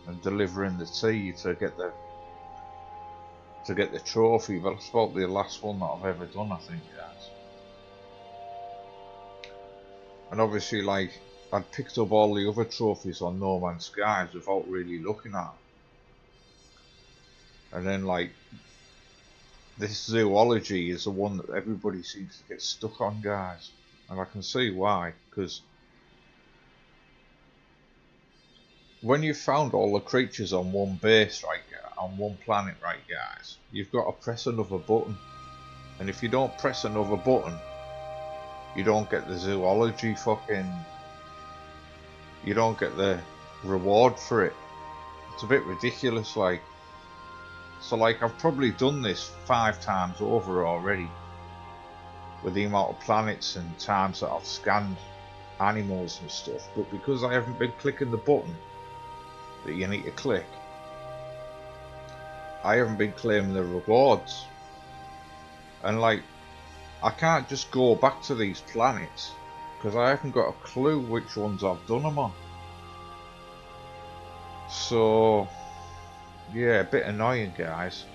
A: and delivering the T to get the trophy. But it's about the last one that I've ever done, I think, guys. And obviously, like, I'd picked up all the other trophies on No Man's Skies without really looking at them. And then, like, this zoology is the one that everybody seems to get stuck on, guys. And I can see why, because when you've found all the creatures on one base, right, on one planet, right, guys, you've got to press another button. And if you don't press another button, you don't get the zoology you don't get the reward for it. It's a bit ridiculous, like. So, like, I've probably done this 5 times over already with the amount of planets and times that I've scanned animals and stuff, but because I haven't been clicking the button that you need to click, I haven't been claiming the rewards. And, like, I can't just go back to these planets because I haven't got a clue which ones I've done them on. So, yeah, a bit annoying, guys.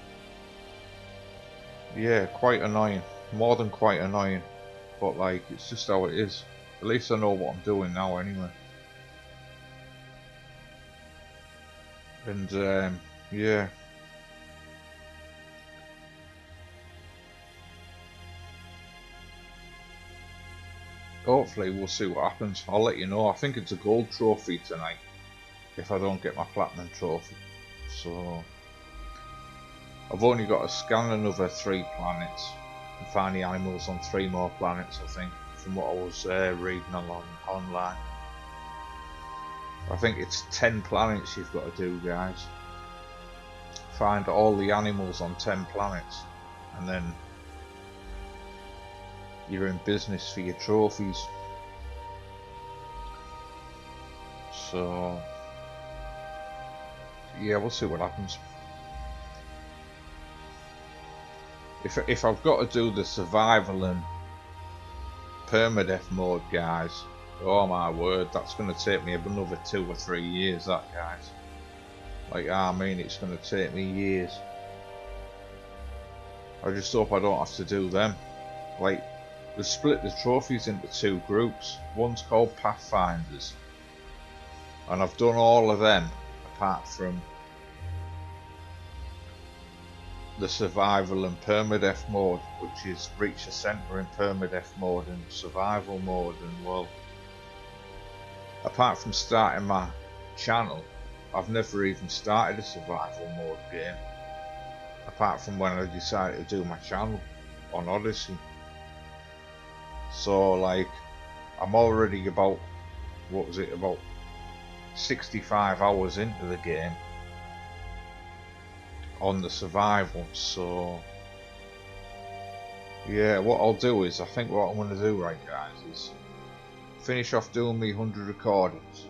A: Yeah, quite annoying. More than quite annoying. But, like, it's just how it is. At least I know what I'm doing now anyway. And, yeah. Hopefully we'll see what happens. I'll let you know. I think it's a gold trophy tonight if I don't get my platinum trophy. So I've only got to scan another 3 planets and find the animals on 3 more planets, I think, from what I was reading online. I think it's 10 planets you've got to do, guys. Find all the animals on 10 planets, and then you're in business for your trophies. So yeah, we'll see what happens. If I've got to do the survival and permadeath mode, guys, oh my word, that's going to take me another 2 or 3 years, that, guys. Like, I mean, it's going to take me years. I just hope I don't have to do them. Like, they split the trophies into 2 groups. One's called Pathfinders, and I've done all of them apart from the survival and permadeath mode, which is reach the center in permadeath mode and survival mode. And, well, apart from starting my channel, I've never even started a survival mode game, apart from when I decided to do my channel on Odysee. So, like, I'm already about, what was it, about 65 hours into the game on the survival. So yeah, what I'll do is, I think what I'm going to do, right, guys, is finish off doing me 100 recordings,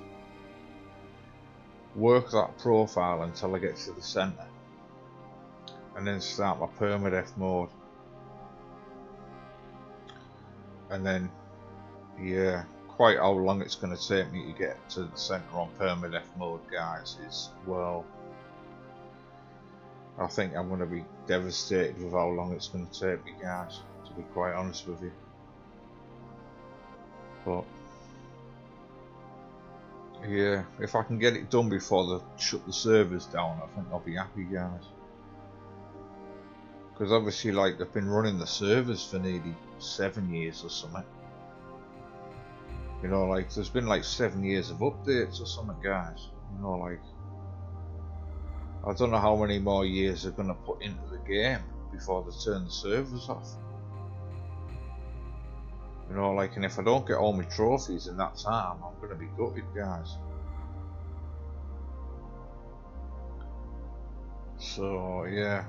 A: work that profile until I get to the center, and then start my permadeath mode. and then yeah, quite how long it's going to take me to get to the centre on permadeath mode, guys, is, well, I think I'm going to be devastated with how long it's going to take me, guys, to be quite honest with you. But yeah, if I can get it done before they shut the servers down, I think I'll be happy, guys. Because obviously, like, they've been running the servers for nearly 7 years or something. You know, like, there's been like 7 years of updates or something, guys. You know, like, I don't know how many more years they're going to put into the game before they turn the servers off. You know, like, and if I don't get all my trophies in that time, I'm going to be gutted, guys. So, yeah.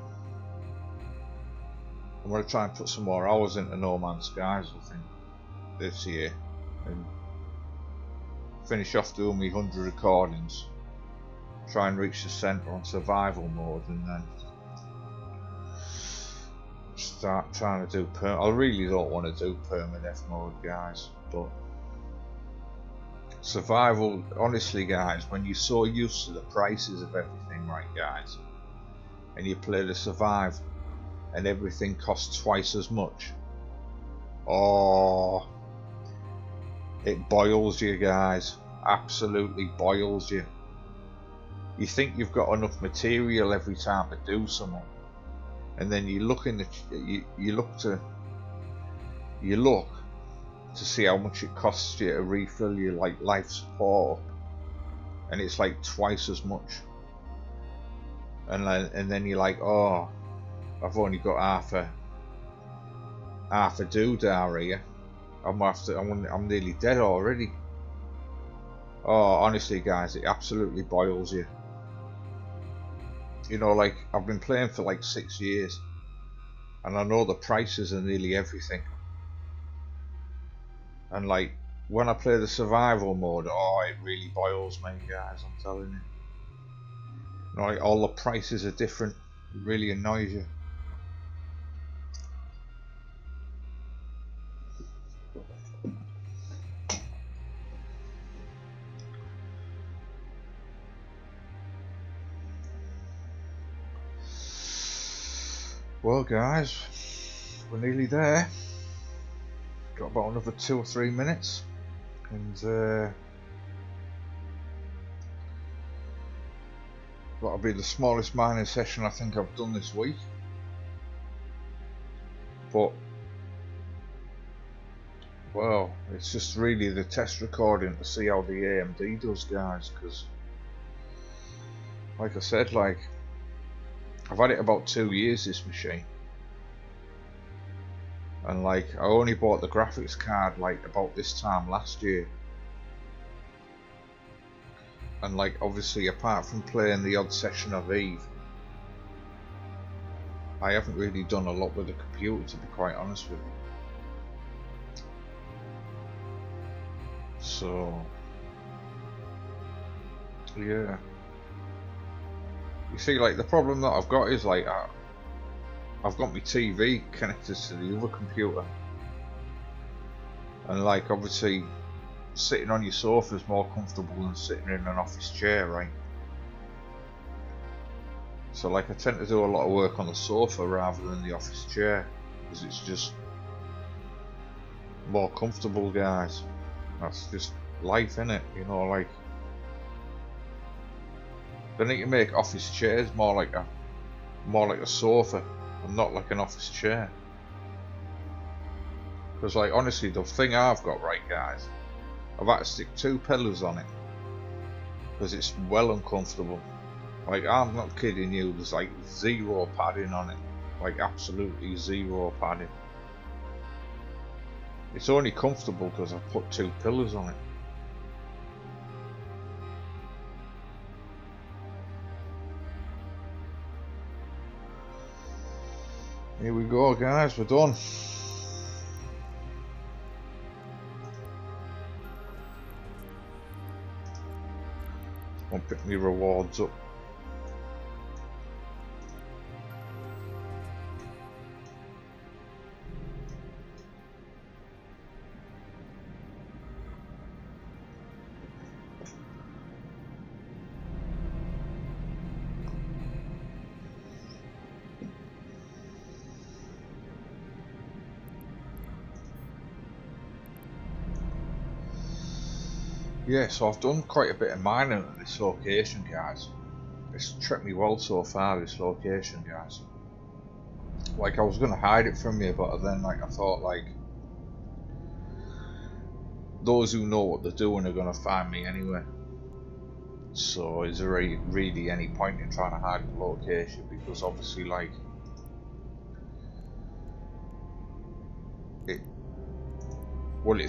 A: I'm going to try and put some more hours into No Man's Skies, I think, this year. And finish off doing my 100 recordings. Try and reach the centre on survival mode, and then start trying to do I really don't want to do permadeath mode, guys, but survival, honestly, guys, when you're so used to the prices of everything, right, guys, and you play to survive and everything costs twice as much, oh, it boils you, guys, absolutely boils you. You think you've got enough material every time to do something, and then you look in the you look to see how much it costs you to refill your like life support, and it's like twice as much. And then you're like, oh, I've only got half a doodah here. I'm nearly dead already. Oh, honestly, guys, it absolutely boils you. You know, like, I've been playing for like 6 years, and I know the prices are nearly everything. And like, when I play the survival mode, oh, it really boils me, guys, I'm telling you. You know, like, all the prices are different. It really annoys you. Well, guys, we're nearly there. Got about another 2 or 3 minutes, and that'll be the smallest mining session I think I've done this week. But, well, it's just really the test recording to see how the AMD does, guys, because, like I said, like, I've had it about 2 years, this machine. And like, I only bought the graphics card like about this time last year. And like, obviously, apart from playing the odd session of Eve, I haven't really done a lot with the computer, to be quite honest with you. So, yeah. You see, like, the problem that I've got is like, I've got my TV connected to the other computer, and like, obviously, sitting on your sofa is more comfortable than sitting in an office chair, right? So like, I tend to do a lot of work on the sofa rather than the office chair, because it's just more comfortable, guys. That's just life, innit? You know, like, they need to make office chairs more like a sofa, and not like an office chair. Because like, honestly, the thing I've got, right, guys, I've had to stick 2 pillows on it because it's well uncomfortable. Like, I'm not kidding you, there's like 0 padding on it, like absolutely 0 padding. It's only comfortable because I've put 2 pillows on it. Here we go, guys, we're done. I'll pick my rewards up. Yeah, so I've done quite a bit of mining at this location, guys. It's treated me well so far, this location, guys. Like, I was going to hide it from you, but then, like, I thought, like, those who know what they're doing are going to find me anyway. So is there really any point in trying to hide the location? Because obviously, like, it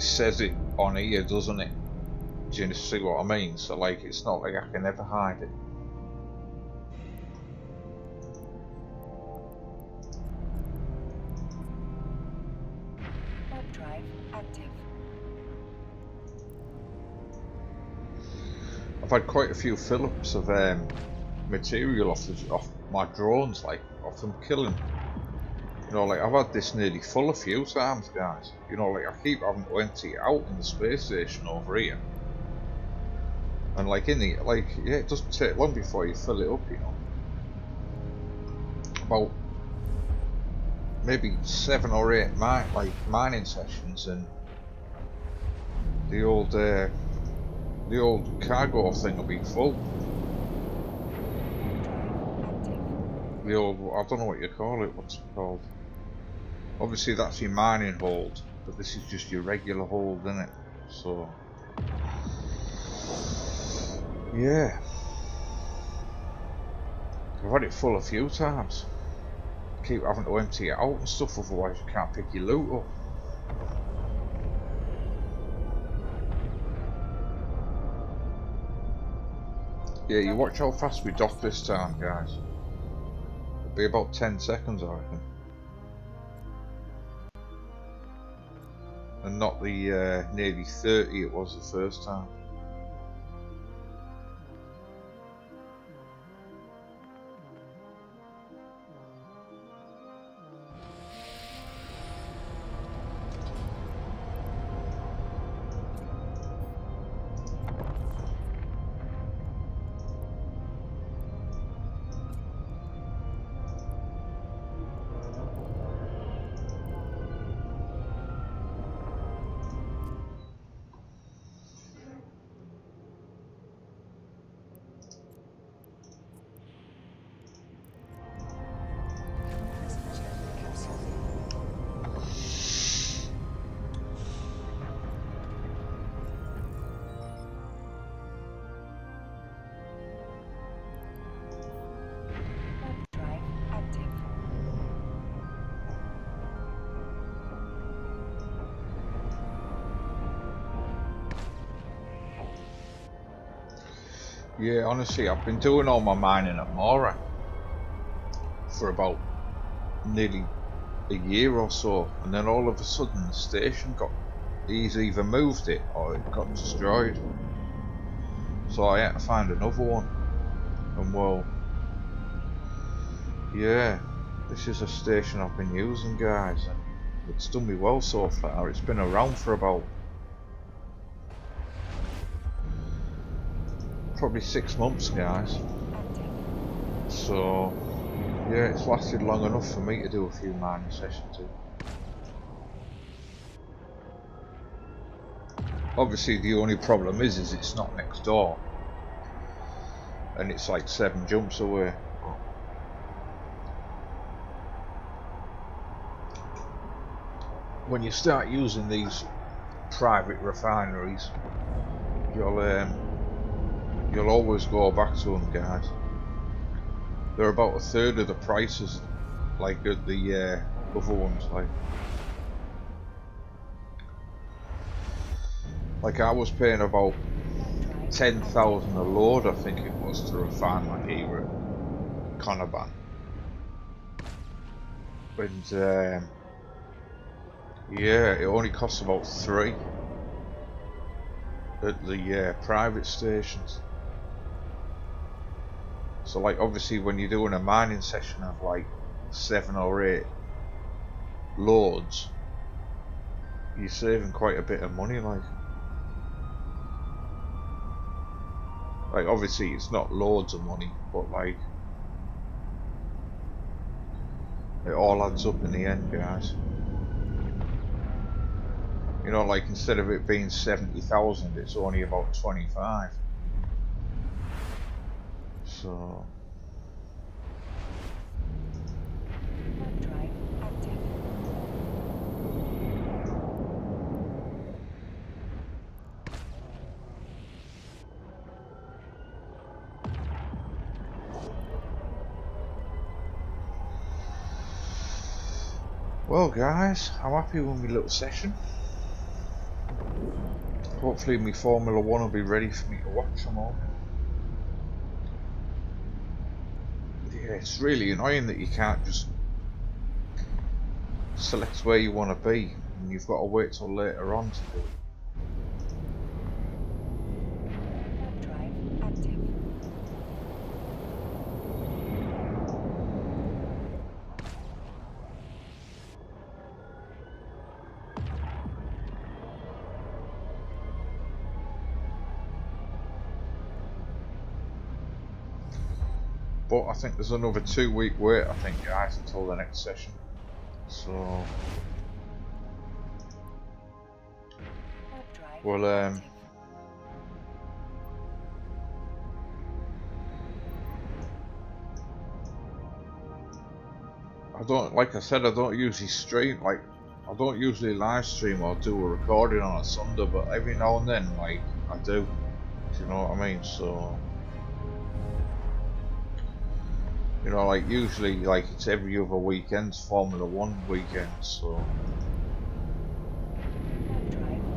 A: says it on here, doesn't it? Do you see what I mean? So, like, it's not like I can ever hide it.
B: Web drive active.
A: I've had quite a few fill-ups of material off my drones, like, off them killing. You know, like, I've had this nearly full a few times, guys. You know, like, I keep having to empty it out in the space station over here. And, like, yeah, it doesn't take long before you fill it up, you know. About maybe 7 or 8 mining sessions, and the old cargo thing will be full. The old, I don't know what you call it, what's it called? Obviously that's your mining hold, but this is just your regular hold, isn't it? So, yeah. I've had it full a few times. Keep having to empty it out and stuff, otherwise you can't pick your loot up. Yeah, you watch how fast we dock this time, guys. It'll be about 10 seconds, I reckon. And not the nearly 30 it was the first time. Yeah, honestly, I've been doing all my mining at Mora for about nearly a year or so, and then all of a sudden the station he's either moved it or it got destroyed. So I had to find another one. And well, yeah, this is a station I've been using, guys, and it's done me well so far. It's been around for about probably 6 months, guys. So yeah, it's lasted long enough for me to do a few mining sessions in. Obviously the only problem is it's not next door, and it's like 7 jumps away. When you start using these private refineries, you'll always go back to them, guys. They're about 1/3 of the prices, like at the other ones. Like I was paying about 10,000 a load, I think it was, to refine my gear at Conaban. And yeah, it only costs about 3 at the private stations. So like obviously when you're doing a mining session of like 7 or 8 loads, you're saving quite a bit of money. Like obviously it's not loads of money, but like it all adds up in the end, guys. You know, like instead of it being 70,000, it's only about 25. So. Well guys, I'm happy with my little session. Hopefully my Formula 1 will be ready for me to watch tomorrow. Yeah, it's really annoying that you can't just select where you want to be and you've got to wait till later on to do it. But I think there's another 2-week wait, I think, guys, until the next session. So, well, I don't, like I said, I don't usually stream, like, I don't usually live stream or do a recording on a Sunday, but every now and then, like, I do. Do you know what I mean? So, you know, like usually, like it's every other weekend's Formula 1 weekend, so,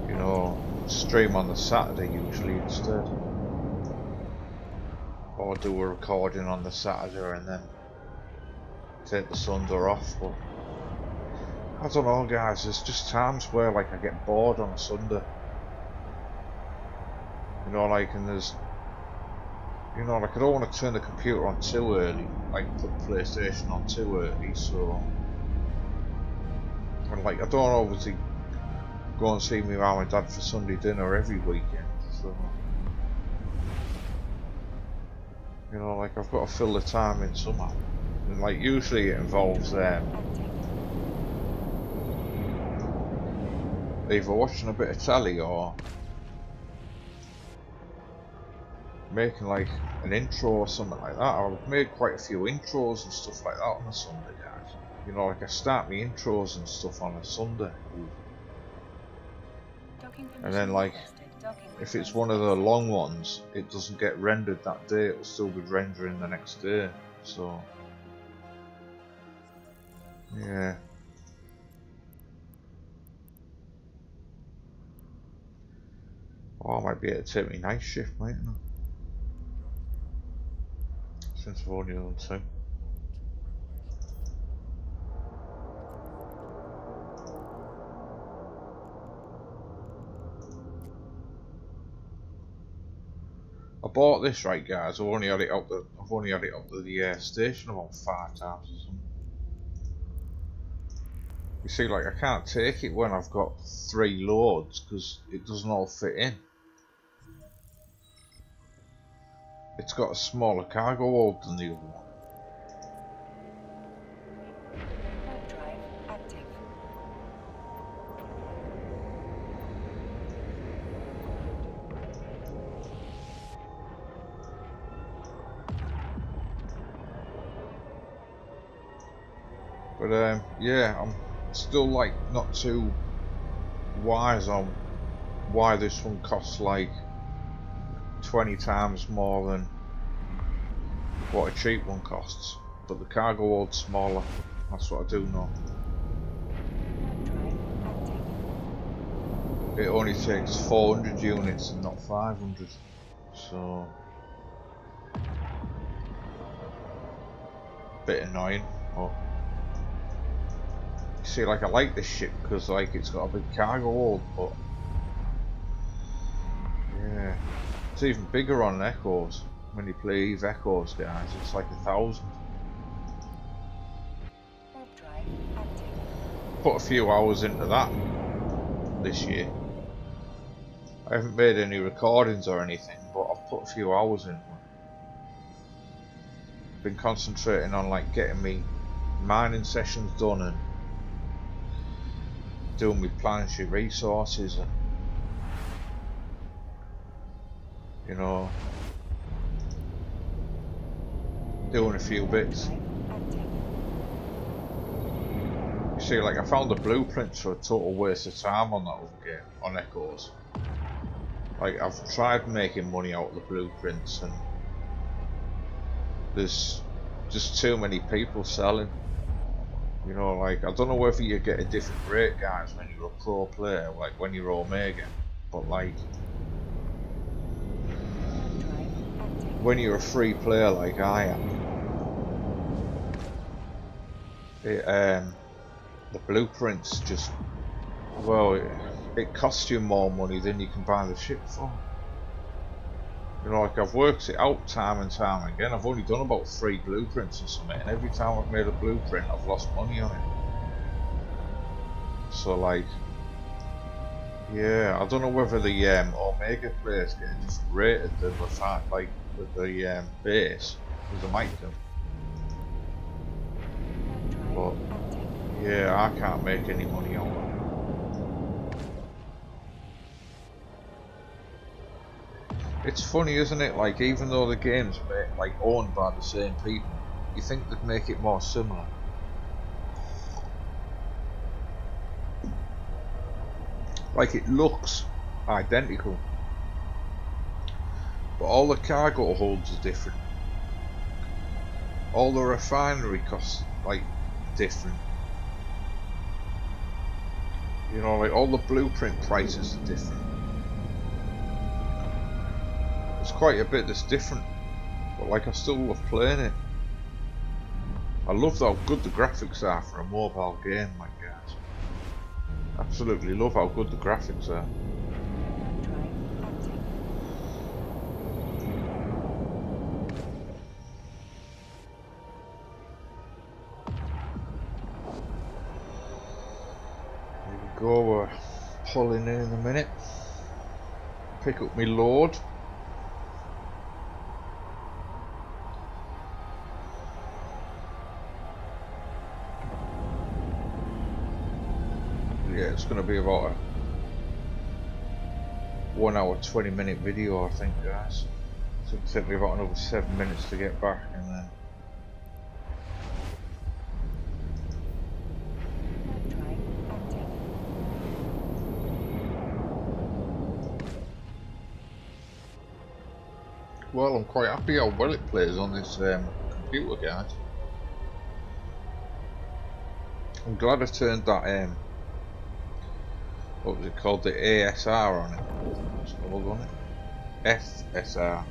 A: you know, stream on the Saturday usually instead. Or do a recording on the Saturday and then take the Sunday off, but I don't know guys, there's just times where like I get bored on a Sunday. You know, like, and there's, you know, like I don't want to turn the computer on too early, like put the PlayStation on too early, so, and like I don't obviously go and see my mum and dad for Sunday dinner every weekend, so, you know, like I've got to fill the time in somehow, and like usually it involves either watching a bit of telly or making like an intro or something like that. I've made quite a few intros and stuff like that on a Sunday, guys. You know, like I start my intros and stuff on a Sunday. And then like, if it's one of the long ones, it doesn't get rendered that day, it'll still be rendering the next day. So, yeah. Oh, I might be able to take my night shift, mightn't I? Since I've only done 2. I bought this, right, guys. I've only had it up the station about 5 times or something. You see, like I can't take it when I've got 3 loads because it doesn't all fit in. It's got a smaller cargo hold than the other one. But yeah, I'm still like not too wise on why this one costs like 20 times more than what a cheap one costs. But the cargo hold's smaller, that's what I do know. It only takes 400 units and not 500, so bit annoying. But you see, like I like this ship because like it's got a big cargo hold, but yeah, it's even bigger on Echoes. When you play Eve Echoes, guys, it's like 1,000. Put a few hours into that this year. I haven't made any recordings or anything, but I've put a few hours into it. Been concentrating on like getting me mining sessions done and doing my planetary resources and, you know, doing a few bits. You see, like, I found the blueprints for a total waste of time on that other game, on Echoes. Like, I've tried making money out of the blueprints and there's just too many people selling. You know, like, I don't know whether you get a different rate, guys, when you're a pro player, like when you're Omega, but like, when you're a free player like I am, the blueprints just, well, it costs you more money than you can buy the ship for. You know, like, I've worked it out time and time again. I've only done about 3 blueprints or something, and every time I've made a blueprint, I've lost money on it. So, like, yeah, I don't know whether the Omega players get a different rated than the fact, like, with the base, because they might do. But yeah, I can't make any money on it. It's funny, isn't it? Like, even though the game's like owned by the same people, you think they'd make it more similar. Like, it looks identical, but all the cargo holds are different. All the refinery costs, like, different. You know, like, all the blueprint prices are different. There's quite a bit that's different, but like, I still love playing it. I love how good the graphics are for a mobile game, my guys. Absolutely love how good the graphics are. Here we go, we're pulling in a minute. Pick up my load. Yeah, it's going to be about a 1 hour 20-minute video, I think, guys. So it'll take me about another 7 minutes to get back, and then well, I'm quite happy how well it plays on this computer, guys. I'm glad I turned that what was it called, the ASR on it. What's it called on it? FSR.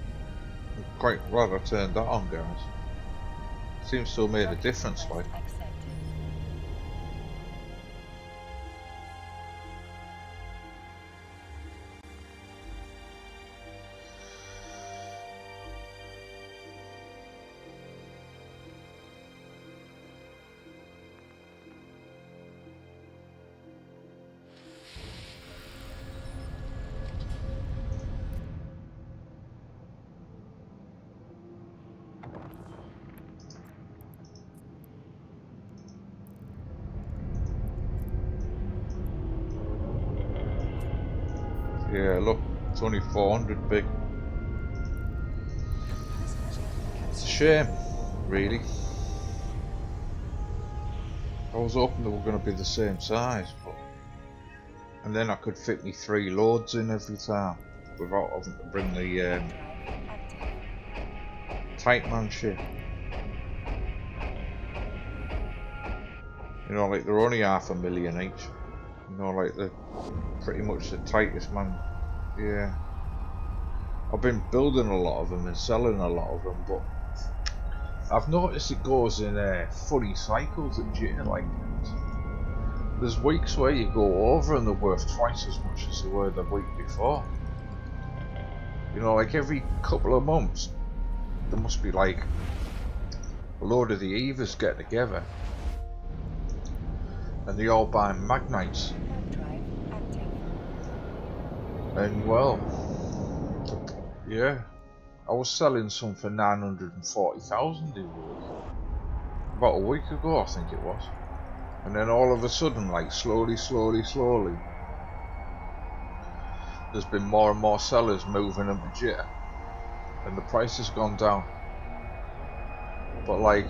A: I'm quite glad I turned that on, guys. Seems to have made a difference, like. Yeah, look, it's only 400 big. It's a shame, really. I was hoping they were going to be the same size, but and then I could fit me 3 loads in every time without having to bring the Tightman ship. You know, like, they're only $500,000 each. You know, like, they're pretty much the tightest, man. Yeah. I've been building a lot of them and selling a lot of them, but I've noticed it goes in funny cycles at jitter like that. There's weeks where you go over and they're worth twice as much as they were the week before. You know, like, every couple of months there must be like a load of the Evas get together and they all buy Magnites. And well, yeah, I was selling some for 940,000 about a week ago, I think it was. And then all of a sudden, like slowly, there's been more and more sellers moving in the jitter, and the price has gone down. But like,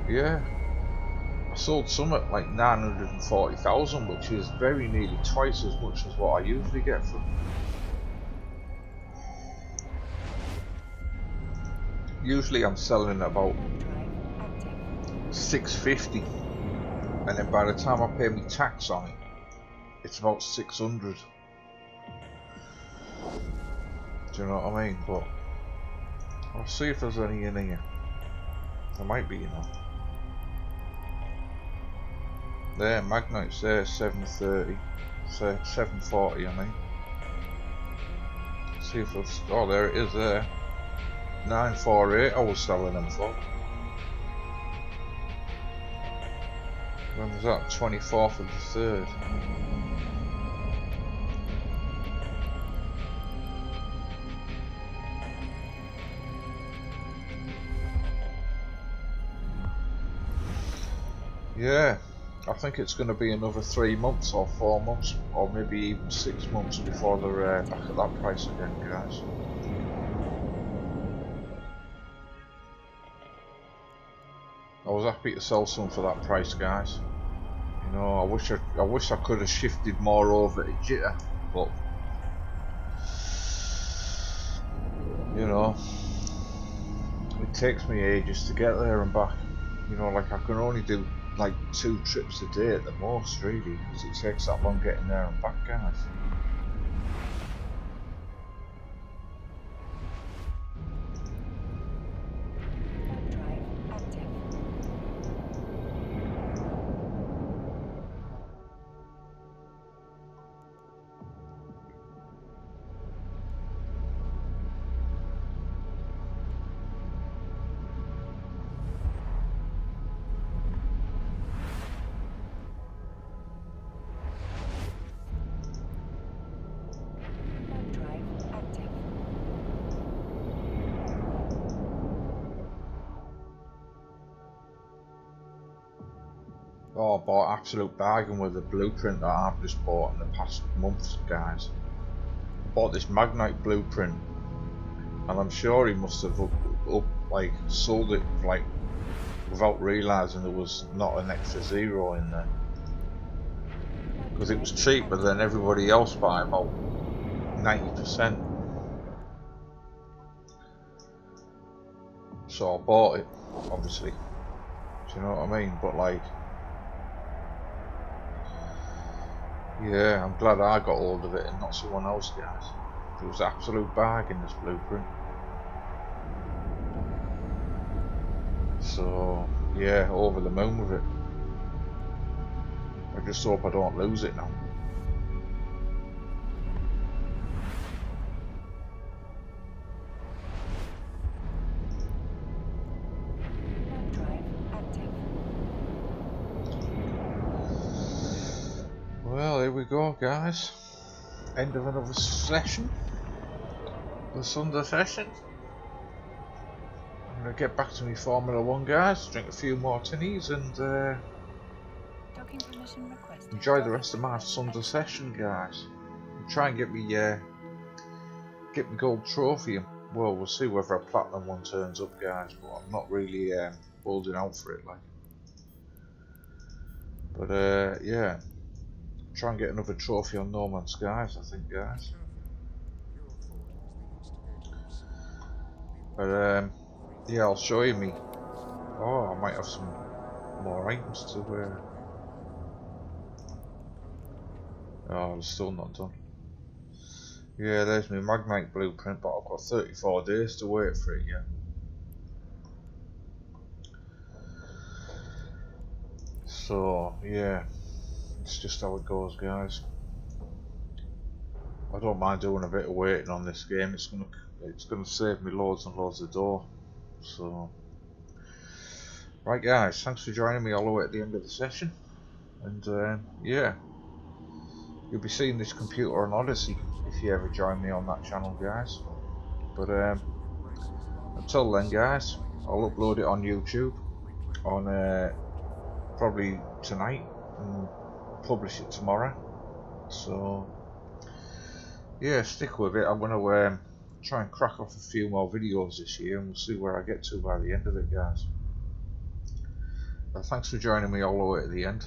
A: yeah, I sold some at like 940,000, which is very nearly twice as much as what I usually get for them. Usually I'm selling at about 650, and then by the time I pay me tax on it, it's about 600. Do you know what I mean? But I'll see if there's any in here. There might be, you know. There, Magnite's there, 730, 740, I mean. See if there's, oh there it is there. 948 I was selling them for. When was that? 24th of the 3rd. Yeah, I think it's going to be another 3 months or 4 months or maybe even 6 months before they're back at that price again, guys. I was happy to sell some for that price, guys. You know, I wish I could have shifted more over to jitter, but you know, it takes me ages to get there and back. You know, like I can only do like 2 trips a day at the most, really, because it takes that long getting there and back, guys. Oh, I bought absolute bargain with the blueprint that I've just bought in the past months, guys. I bought this Magnite blueprint, and I'm sure he must have like sold it like without realising there was not an extra zero in there, because it was cheaper than everybody else by about 90%. So I bought it, obviously. Do you know what I mean? But like, yeah, I'm glad I got hold of it and not someone else, guys. It was an absolute bargain, this blueprint. So, yeah, over the moon with it. I just hope I don't lose it now. Well, here we go, guys. End of another session. The Sunday session. I'm going to get back to me Formula 1, guys. Drink a few more tinnies and enjoy the rest of my Sunday session, guys. And try and get me gold trophy. Well, we'll see whether a platinum one turns up, guys. But I'm not really holding out for it, like. But yeah. Try and get another trophy on No Man's Skies, I think, guys. But yeah, I'll show you me. Oh, I might have some more items to wear. Oh, it's still not done. Yeah, there's my Magnite blueprint, but I've got 34 days to wait for it yet. So yeah, it's just how it goes, guys. I don't mind doing a bit of waiting on this game. It's gonna save me loads and loads of dough. So, right, guys, thanks for joining me all the way at the end of the session. And yeah, you'll be seeing this computer on Odysee if you ever join me on that channel, guys. But until then, guys, I'll upload it on YouTube on probably tonight and publish it tomorrow. So yeah, stick with it. I'm gonna try and crack off a few more videos this year, and we'll see where I get to by the end of it, guys. Well, thanks for joining me all the way to the end,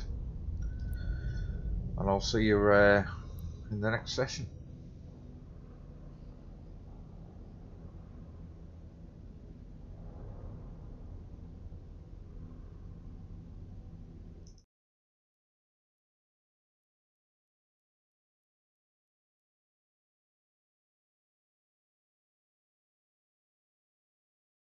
A: and I'll see you in the next session.